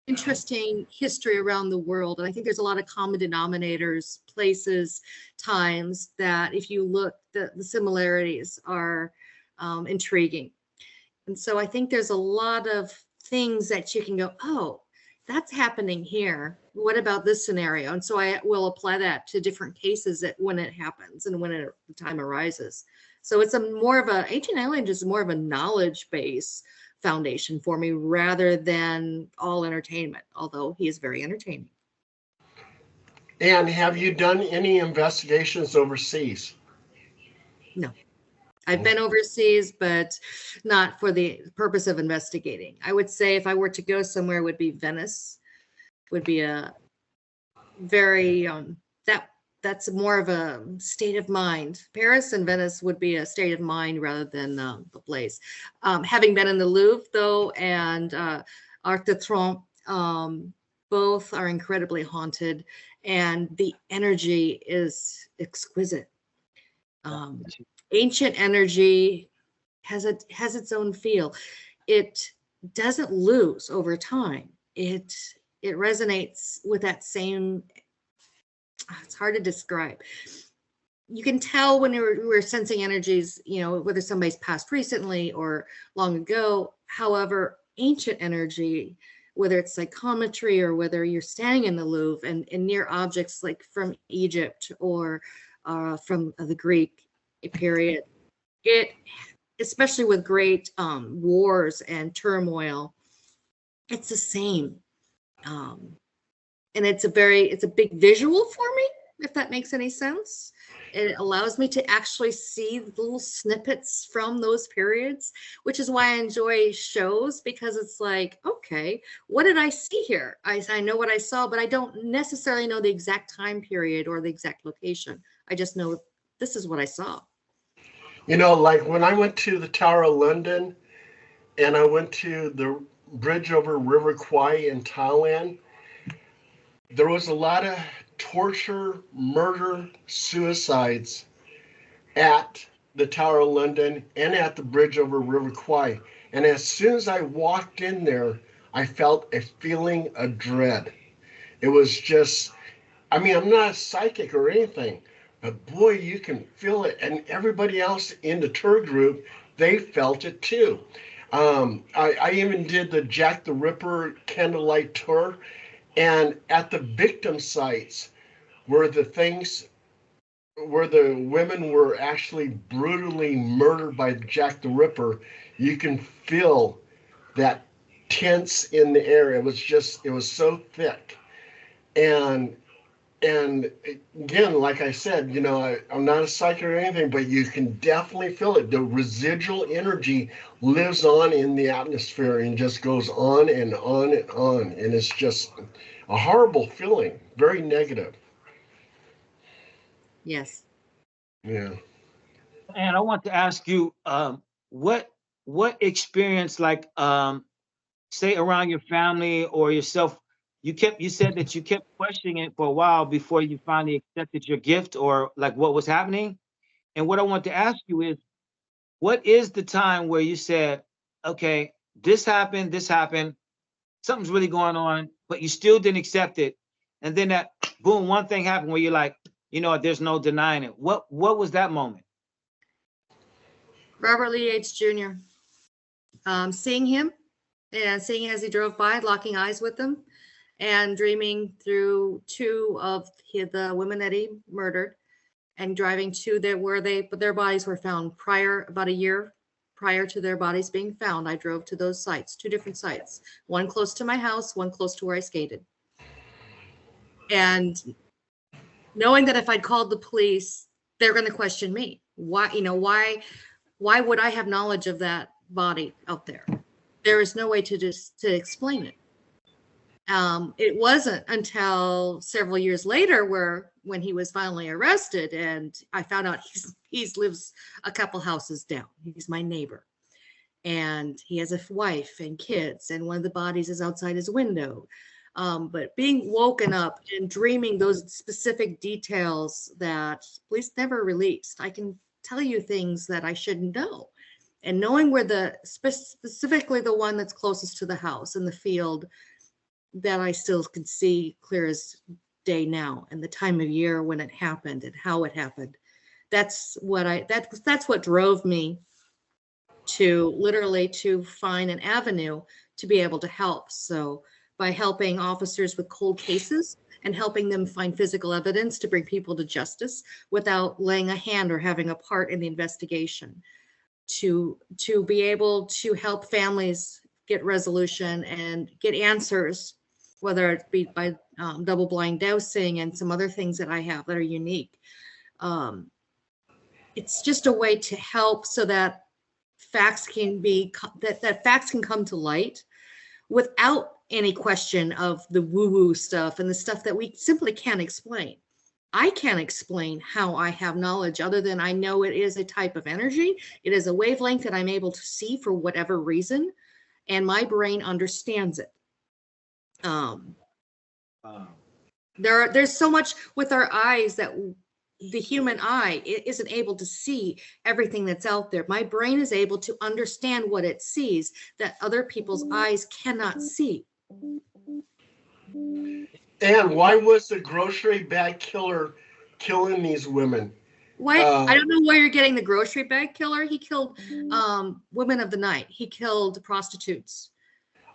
interesting history around the world. And I think there's a lot of common denominators, places, times that if you look, the similarities are intriguing. And so I think there's a lot of things that you can go, oh, that's happening here. What about this scenario? And so I will apply that to different cases when it happens and when the time arises. So it's Ancient Aliens is more of a knowledge base foundation for me rather than all entertainment, although he is very entertaining. And have you done any investigations overseas? No. I've been overseas, but not for the purpose of investigating. I would say if I were to go somewhere, it would be Venice. Would be a very that's more of a state of mind. Paris and Venice would be a state of mind rather than the place. Having been in the Louvre though and Arc de Triomphe, both are incredibly haunted, and the energy is exquisite. Ancient energy has its own feel. It doesn't lose over time. It resonates with that same. It's hard to describe. You can tell when we're sensing energies, whether somebody's passed recently or long ago. However, ancient energy, whether it's psychometry or whether you're standing in the Louvre and near objects like from Egypt or from the Greek period, especially with great wars and turmoil, it's the same. And it's a big visual for me, if that makes any sense. It allows me to actually see little snippets from those periods, which is why I enjoy shows, because it's like, okay, what did I see here? I know what I saw, but I don't necessarily know the exact time period or the exact location. I just know this is what I saw. Like when I went to the Tower of London and I went to the bridge over River Kwai in Thailand, there was a lot of torture, murder, suicides at the Tower of London and at the bridge over River Kwai. And as soon as I walked in there, I felt a feeling of dread. It was just, I'm not a psychic or anything, but boy, you can feel it. And everybody else in the tour group, they felt it too. I even did the Jack the Ripper candlelight tour. And at the victim sites where the women were actually brutally murdered by Jack the Ripper, you can feel that tense in the air. It was so thick. And again, like I said, I'm not a psychic or anything, but you can definitely feel it. The residual energy lives on in the atmosphere and just goes on and on and on. And it's just a horrible feeling, very negative. Yes. Yeah. And I want to ask you, what experience, like, say around your family or yourself, you said that you kept questioning it for a while before you finally accepted your gift, or like what was happening. And what I want to ask you is, what is the time where you said, okay, this happened, something's really going on, but you still didn't accept it. And then that boom, one thing happened where you're like, there's no denying it. What was that moment? Robert Lee Yates Jr. Seeing him and seeing as he drove by, locking eyes with them, and dreaming through two of the women that he murdered, and driving to their bodies were found about a year prior to their bodies being found. I drove to those sites, 2 different sites, one close to my house, one close to where I skated. And knowing that if I'd called the police, they're going to question me. Why would I have knowledge of that body out there? There is no way to explain it. It wasn't until several years later when he was finally arrested, and I found out he lives a couple houses down. He's my neighbor, and he has a wife and kids, and one of the bodies is outside his window. But being woken up and dreaming those specific details that police never released, I can tell you things that I shouldn't know. And knowing where specifically the one that's closest to the house in the field, that I still can see clear as day now, and the time of year when it happened and how it happened. That's what drove me to literally to find an avenue to be able to help. So by helping officers with cold cases and helping them find physical evidence to bring people to justice without laying a hand or having a part in the investigation, to be able to help families get resolution and get answers, whether it be by double-blind dosing and some other things that I have that are unique. It's just a way to help so that facts can come to light without any question of the woo-woo stuff and the stuff that we simply can't explain. I can't explain how I have knowledge other than I know it is a type of energy. It is a wavelength that I'm able to see for whatever reason, and my brain understands it. There's so much with our eyes that the human eye isn't able to see everything that's out there. My brain is able to understand what it sees that other people's eyes cannot see. And why was the grocery bag killer killing these women? Why? I don't know where you're getting the grocery bag killer. He killed women of the night. He killed prostitutes.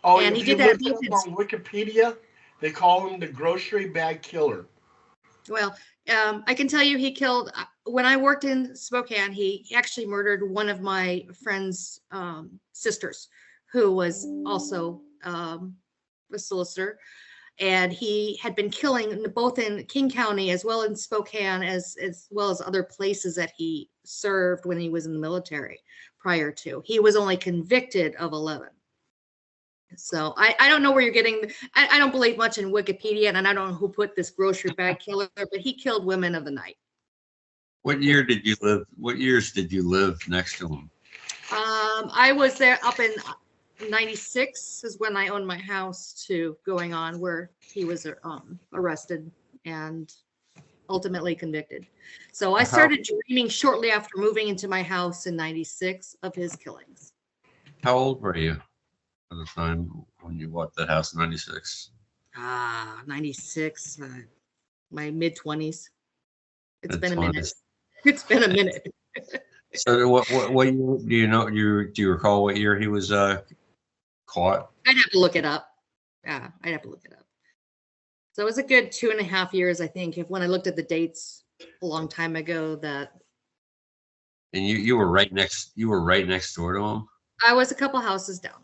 Oh, and if he you did that look it up on Wikipedia, they call him the grocery bag killer. Well, I can tell you he killed, when I worked in Spokane, he actually murdered one of my friend's sisters, who was also a solicitor. And he had been killing both in King County as well in Spokane, as well as other places that he served when he was in the military prior to. He was only convicted of 11. So I don't know where you're getting, I don't believe much in Wikipedia, and I don't know who put this grocery bag killer, but he killed women of the night. What years did you live next to him? I was there up in 96 is when I owned my house to going on where he was arrested and ultimately convicted. So I started dreaming shortly after moving into my house in 96 of his killings. How old were you at the time when you bought that house in 96? 96, my mid-20s. It's been a 20s. minute. It's been a minute. So what year, do you recall what year he was caught? I'd have to look it up. Yeah, I'd have to look it up. So it was a good 2.5 years, I think, when I looked at the dates a long time ago. That. And you were right next door to him? I was a couple houses down.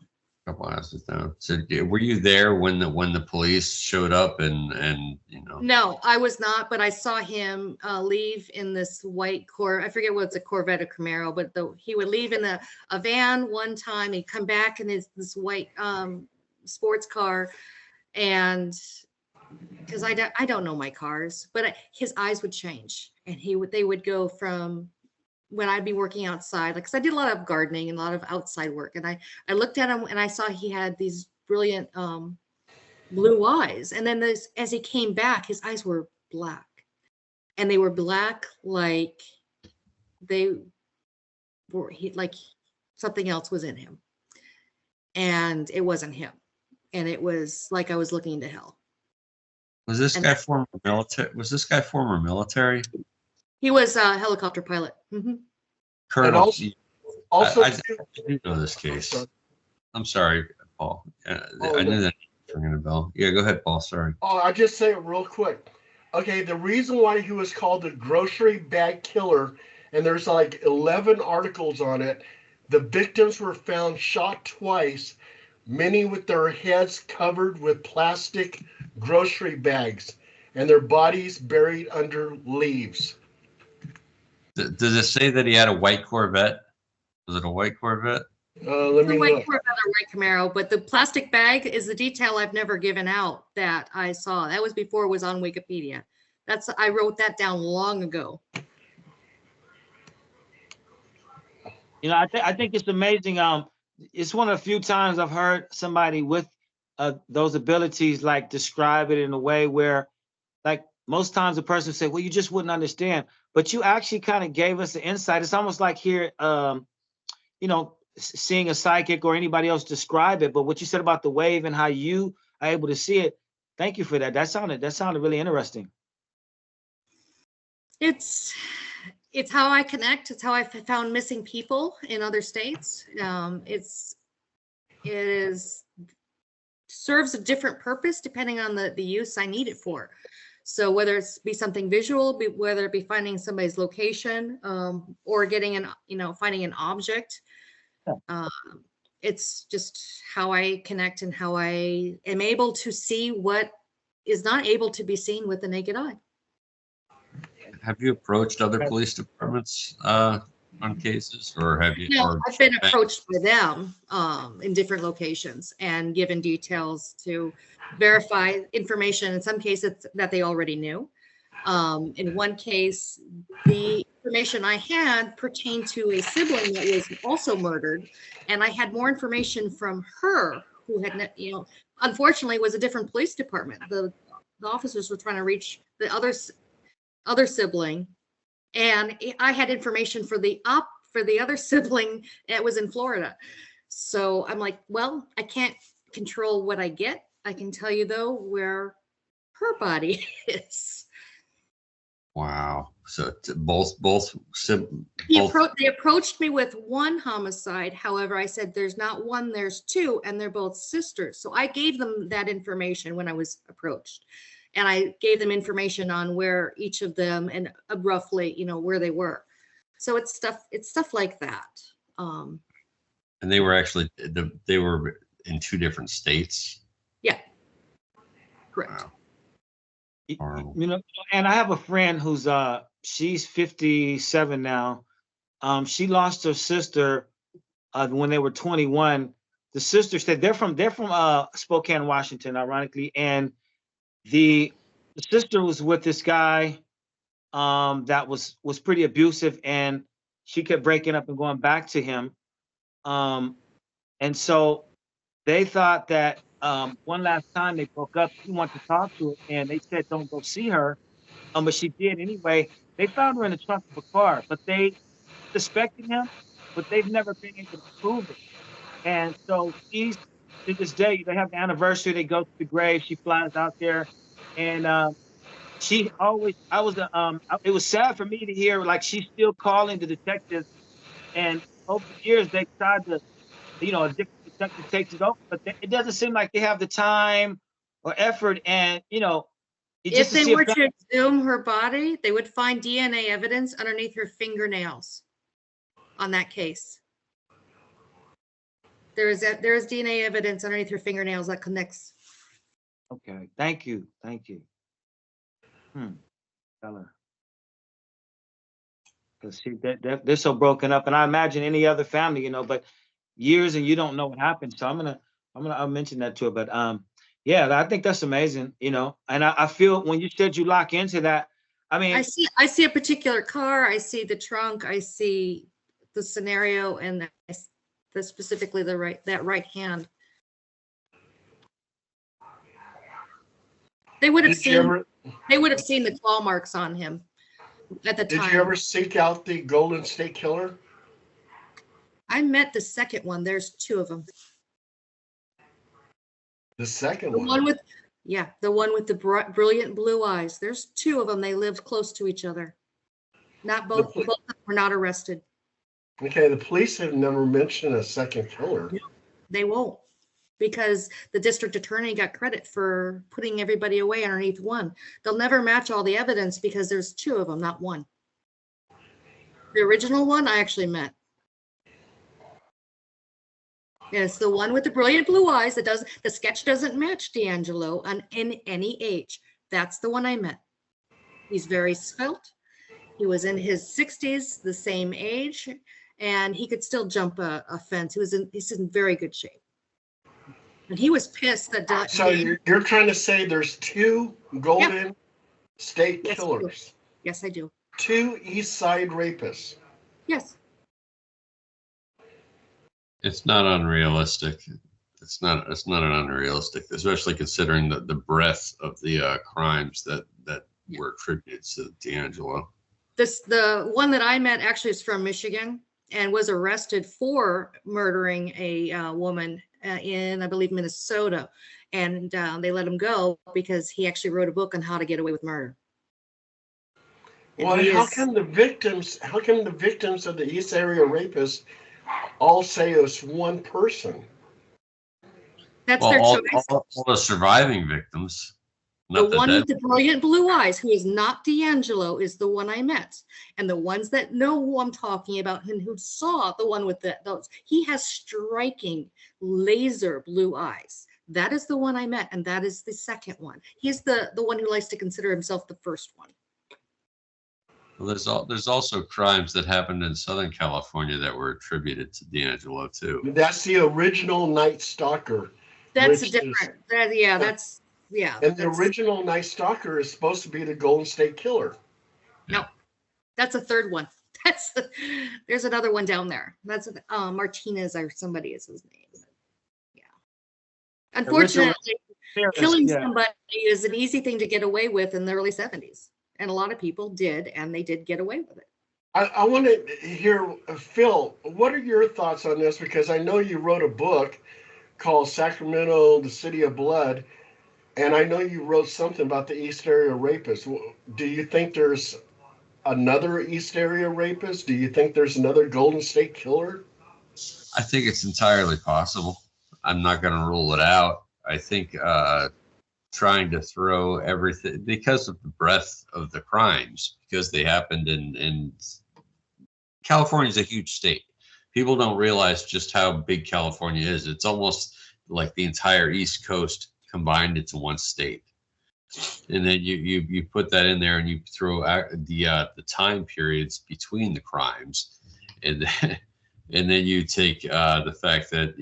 So were you there when the police showed up and you know? No, I was not, but I saw him leave in this white I forget what's a Corvette or Camaro, but he would leave in a van one time. He'd come back in this white sports car, and because I don't know my cars, but his eyes would change, and they would go from when I'd be working outside, like, cause I did a lot of gardening and a lot of outside work. And I looked at him and I saw he had these brilliant blue eyes. And then as he came back, his eyes were black, and they were black like like something else was in him, and it wasn't him. And it was like I was looking into hell. Was this guy former military? He was a helicopter pilot. Mm-hmm. Colonel. Also, I do know this case. I'm sorry, Paul. Oh, I no. knew that ringing a bell. Yeah, go ahead, Paul. Sorry. Oh, I'll just say it real quick. Okay, the reason why he was called the grocery bag killer, and there's like 11 articles on it, the victims were found shot twice, many with their heads covered with plastic grocery bags, and their bodies buried under leaves. Does it say that he had a white Corvette? Was it a white Corvette? Let me The white look. Corvette or white Camaro, but the plastic bag is the detail I've never given out that I saw. That was before it was on Wikipedia. I wrote that down long ago. You know, I think it's amazing. It's one of the few times I've heard somebody with those abilities like describe it in a way where, like, most times a person say, "Well, you just wouldn't understand," but you actually kind of gave us the insight. It's almost like here, you know, seeing a psychic or anybody else describe it. But what you said about the wave and how you are able to see it, thank you for that. That sounded really interesting. It's how I connect. It's how I found missing people in other states. Serves a different purpose depending on the use I need it for. So whether it's be something visual, whether it be finding somebody's location, or getting finding an object. It's just how I connect and how I am able to see what is not able to be seen with the naked eye. Have you approached other police departments on cases, or have you? No, I've been approached by them in different locations and given details to verify information, in some cases that they already knew. In one case, the information I had pertained to a sibling that was also murdered, and I had more information from her, who had, unfortunately, was a different police department. The officers were trying to reach the other sibling, and I had information for the other sibling that was in Florida. So I'm like, well, I can't control what I get. I can tell you though where her body is. Wow. So They approached me with one homicide. However, I said there's not one, there's two, and they're both sisters. So I gave them that information when I was approached. And I gave them information on where each of them and roughly, where they were. So it's stuff like that. And they were actually they were in two different states. Yeah. Correct. Wow. And I have a friend who's she's 57 now. She lost her sister when they were 21. The sister said they're from Spokane, Washington, ironically, and the sister was with this guy that was pretty abusive, and she kept breaking up and going back to him. And so they thought that one last time they broke up, he wanted to talk to her, and they said don't go see her. But she did anyway. They found her in the trunk of a car, but they suspected him, but they've never been able to prove it. And so she's, to this day, they have the anniversary, they go to the grave, she flies out there, and it was sad for me to hear, like, she's still calling the detectives, and over the years they tried to, a different detective takes it over, but it doesn't seem like they have the time or effort, and if they were to exhume her body, they would find DNA evidence underneath her fingernails on that case. There is DNA evidence underneath her fingernails that connects. Okay, thank you. Fella. Because see, they're so broken up, and I imagine any other family, but years and you don't know what happened. So I'll mention that to her. But yeah, I think that's amazing, and I feel when you said you lock into that, I mean, I see a particular car, I see the trunk, I see the scenario, and the specifically that right hand. They would have seen the claw marks on him at the time. Did you ever seek out the Golden State Killer? I met the second one. There's two of them. The second one? The one with the brilliant blue eyes. There's two of them. They lived close to each other. Not both of them were not arrested. Okay, the police have never mentioned a second killer. They won't. because the district attorney got credit for putting everybody away underneath one. They'll never match all the evidence because there's two of them, not one. The original one I actually met. And it's the one with the brilliant blue eyes that does the sketch doesn't match D'Angelo in any age. That's the one I met. He's very svelte. He was in his 60s, the same age, and he could still jump a fence. He's in very good shape. And he was pissed that. So you're trying to say there's two Golden State Killers? Yes, I do. Two East Side rapists? Yes. It's not unrealistic. It's not an unrealistic, especially considering the breadth of the crimes that were attributed to D'Angelo. The one that I met actually is from Michigan and was arrested for murdering a woman in, I believe, Minnesota, and they let him go because he actually wrote a book on how to get away with murder. Well, how come the victims of the East Area rapists all say it's one person? That's their choice. All the surviving victims. The one with the brilliant blue eyes, who is not D'Angelo, is the one I met. And the ones that know who I'm talking about and who saw the one with those, he has striking laser blue eyes. That is the one I met, and that is the second one. He's the one who likes to consider himself the first one. Well, there's also crimes that happened in Southern California that were attributed to D'Angelo too. That's the original Night Stalker. That's a different. And the original Night Stalker is supposed to be the Golden State Killer. No, that's a third one. There's another one down there. That's Martinez or somebody is his name. Yeah. Unfortunately, killing somebody is an easy thing to get away with in the early 70s. And a lot of people did, and they did get away with it. I want to hear, Phil, what are your thoughts on this? Because I know you wrote a book called Sacramento, the City of Blood, and I know you wrote something about the East Area Rapist. Do you think there's another East Area Rapist? Do you think there's another Golden State Killer? I think it's entirely possible. I'm not going to rule it out. I think trying to throw everything, because of the breadth of the crimes, because they happened in California is a huge state. People don't realize just how big California is. It's almost like the entire East Coast combined into one state. And then you put that in there and you throw out the time periods between the crimes, and then you take the fact that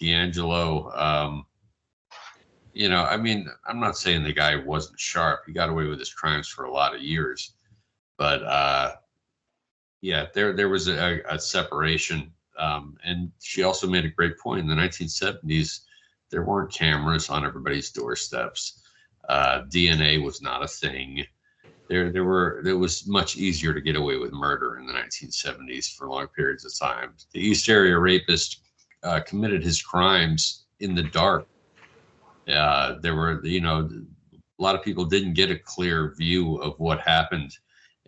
D'Angelo, I mean, I'm not saying the guy wasn't sharp. He got away with his crimes for a lot of years, but there was a separation. And she also made a great point. In the 1970s, there weren't cameras on everybody's doorsteps. DNA was not a thing. There was much easier to get away with murder in the 1970s for long periods of time. The East Area Rapist committed his crimes in the dark. There were, a lot of people didn't get a clear view of what happened,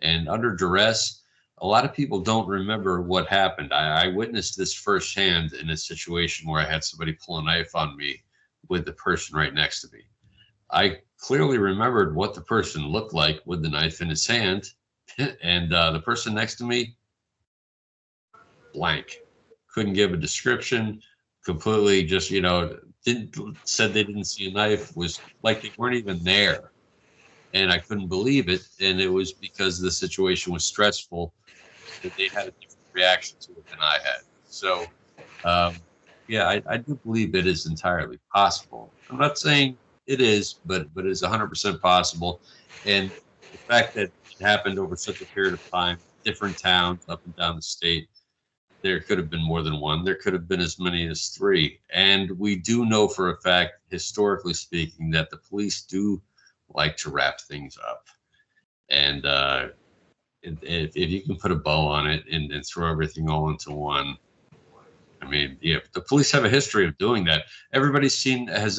and under duress, a lot of people don't remember what happened. I witnessed this firsthand in a situation where I had somebody pull a knife on me with the person right next to me. I clearly remembered what the person looked like with the knife in his hand, and the person next to me, blank, couldn't give a description, completely just, said they didn't see a knife, was like they weren't even there. And I couldn't believe it. And it was because the situation was stressful that they had a different reaction to it than I had. So, I do believe it is entirely possible. I'm not saying it is, but it is 100% possible. And the fact that it happened over such a period of time, different towns up and down the state, there could have been more than one. There could have been as many as three. And we do know for a fact, historically speaking, that the police do like to wrap things up. And if you can put a bow on it and throw everything all into one, I mean, the police have a history of doing that. Has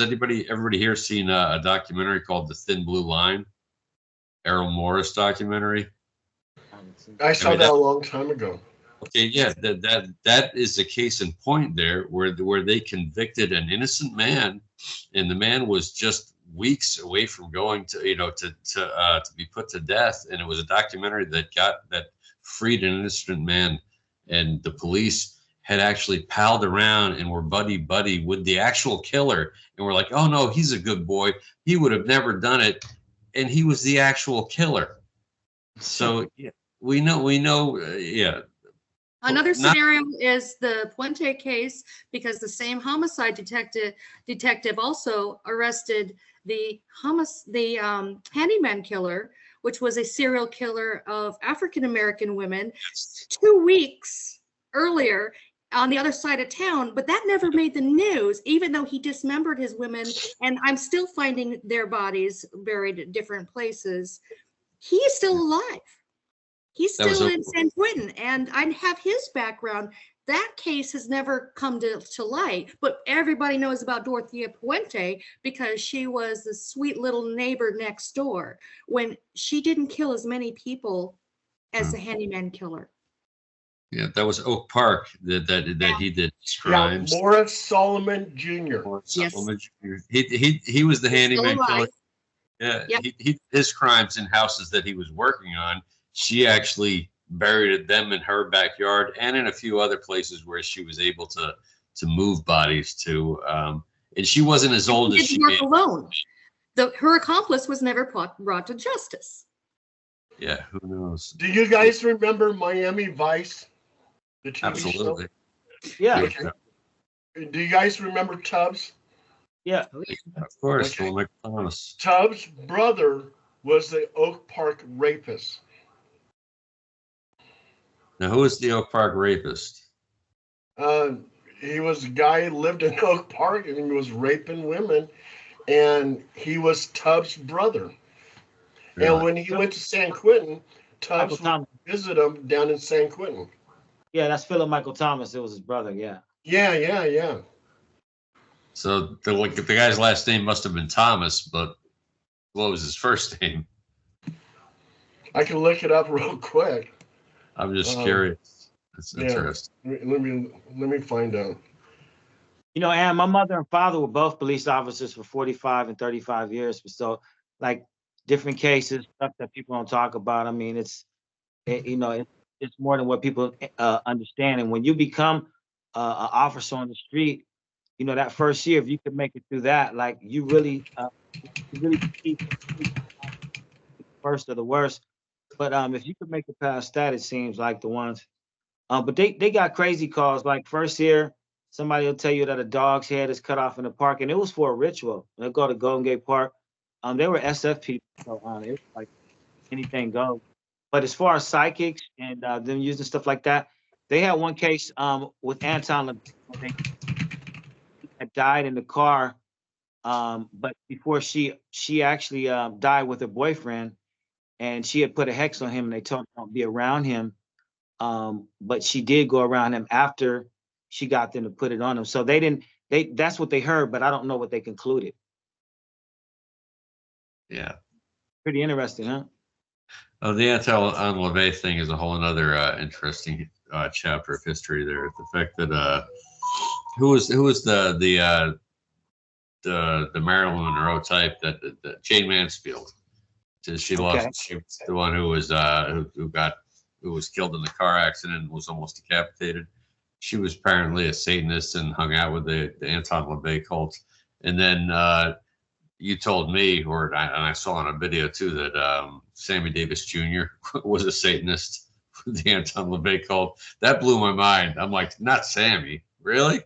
everybody here seen a documentary called The Thin Blue Line? Errol Morris documentary? I saw that a long time ago. Okay, yeah, that is the case in point there, where they convicted an innocent man, and the man was just weeks away from going to to be put to death, and it was a documentary that freed an innocent man, and the police had actually palled around and were buddy with the actual killer, and were like, oh no, he's a good boy, he would have never done it, and he was the actual killer. So yeah, we know, yeah. Another scenario is the Puente case, because the same homicide detective also arrested the handyman killer, which was a serial killer of African American women 2 weeks earlier on the other side of town, but that never made the news, even though he dismembered his women, and I'm still finding their bodies buried at different places. He is still alive. He's still in San Quentin, and I have his background. That case has never come to light, but everybody knows about Dorothea Puente because she was the sweet little neighbor next door when she didn't kill as many people as the handyman killer. Yeah, that was Oak Park that he did crimes. Morris Solomon Jr. Yes. Solomon Jr. He was the handyman killer. Yeah, yep. he did his crimes in houses that he was working on. She actually buried them in her backyard and in a few other places where she was able to move bodies to. And she wasn't as old as she didn't work alone. Her accomplice was never brought to justice. Yeah, who knows? Do you guys remember Miami Vice? The TV Absolutely. Show? Yeah. Okay. Do you guys remember Tubbs? Yeah. Of course. Okay. Well, Thomas. Tubbs' brother was the Oak Park rapist. Now, who is the Oak Park rapist? He was a guy who lived in Oak Park and he was raping women, and he was Tubbs' brother. Really? And when he went to San Quentin, Tubbs would visit him down in San Quentin. Yeah, that's Philip Michael Thomas. It was his brother. Yeah. Yeah. So the guy's last name must have been Thomas, but what was his first name? I can look it up real quick. I'm just curious. That's interesting. Let me find out. You know, and my mother and father were both police officers for 45 and 35 years. So, like, different cases, stuff that people don't talk about. I mean, it's more than what people understand. And when you become an officer on the street, you know, that first year, if you could make it through that, like, you really keep first or the worst. But if you could make it past that, it seems like the ones. But they got crazy calls. Like, first year, somebody will tell you that a dog's head is cut off in the park, and it was for a ritual. They'll go to Golden Gate Park. They were SF people, so it was like anything goes. But as far as psychics and them using stuff like that, they had one case with Anton LaVey. He had died in the car, but before she actually died with her boyfriend, and she had put a hex on him, and they told him not to be around him. But she did go around him after she got them to put it on him. So that's what they heard, but I don't know what they concluded. Yeah. Pretty interesting, huh? Oh, the Anton LaVey thing is a whole another interesting chapter of history there. The fact that who was the Marilyn Monroe type that Jane Mansfield. She lost. She was the one who was killed in the car accident and was almost decapitated. She was apparently a Satanist and hung out with the Anton LaVey cult. And then you told me, and I saw on a video too, that Sammy Davis Jr. was a Satanist with the Anton LaVey cult. That blew my mind. I'm like, not Sammy, really?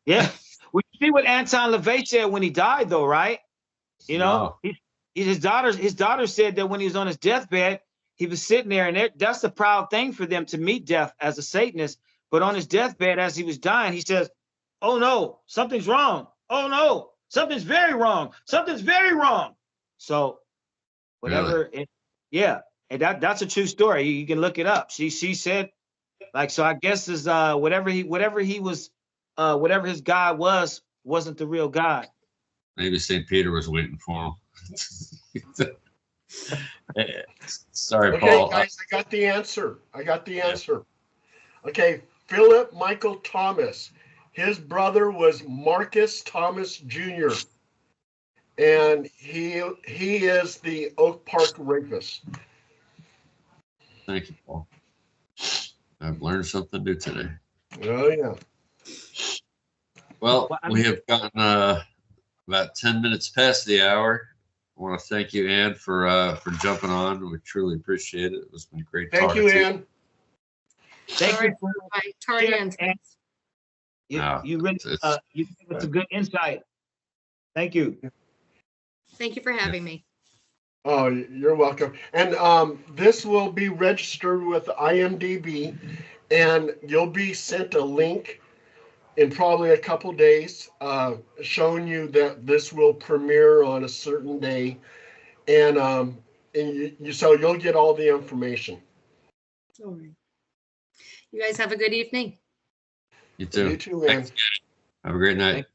Yeah. Well, you see what Anton LaVey said when he died, though, right? You know, his daughter said that when he was on his deathbed, he was sitting there, and that's the proud thing for them to meet death as a Satanist. But on his deathbed, as he was dying, he says, "Oh no, something's wrong. Oh no, something's very wrong. Something's very wrong." So, whatever, really? And that's a true story. You can look it up. She said, like, so I guess is whatever his God wasn't the real God. Maybe St. Peter was waiting for him. Sorry, okay, Paul. Guys, I got the answer. Okay, Philip Michael Thomas. His brother was Marcus Thomas Jr. And he is the Oak Park rapist. Thank you, Paul. I've learned something new today. Oh yeah. Well, we have gotten about 10 minutes past the hour. I want to thank you, Ann, for jumping on. We truly appreciate it. It's been great. Thank you, Ann. Thank you. My tardy ends. You really you gave us a good insight. Thank you. Thank you for having me. Oh, you're welcome. And this will be registered with IMDb, and you'll be sent a link in probably a couple days, showing you that this will premiere on a certain day, and so you'll get all the information. All right. You guys have a good evening. You too. You too, man. Have a great night.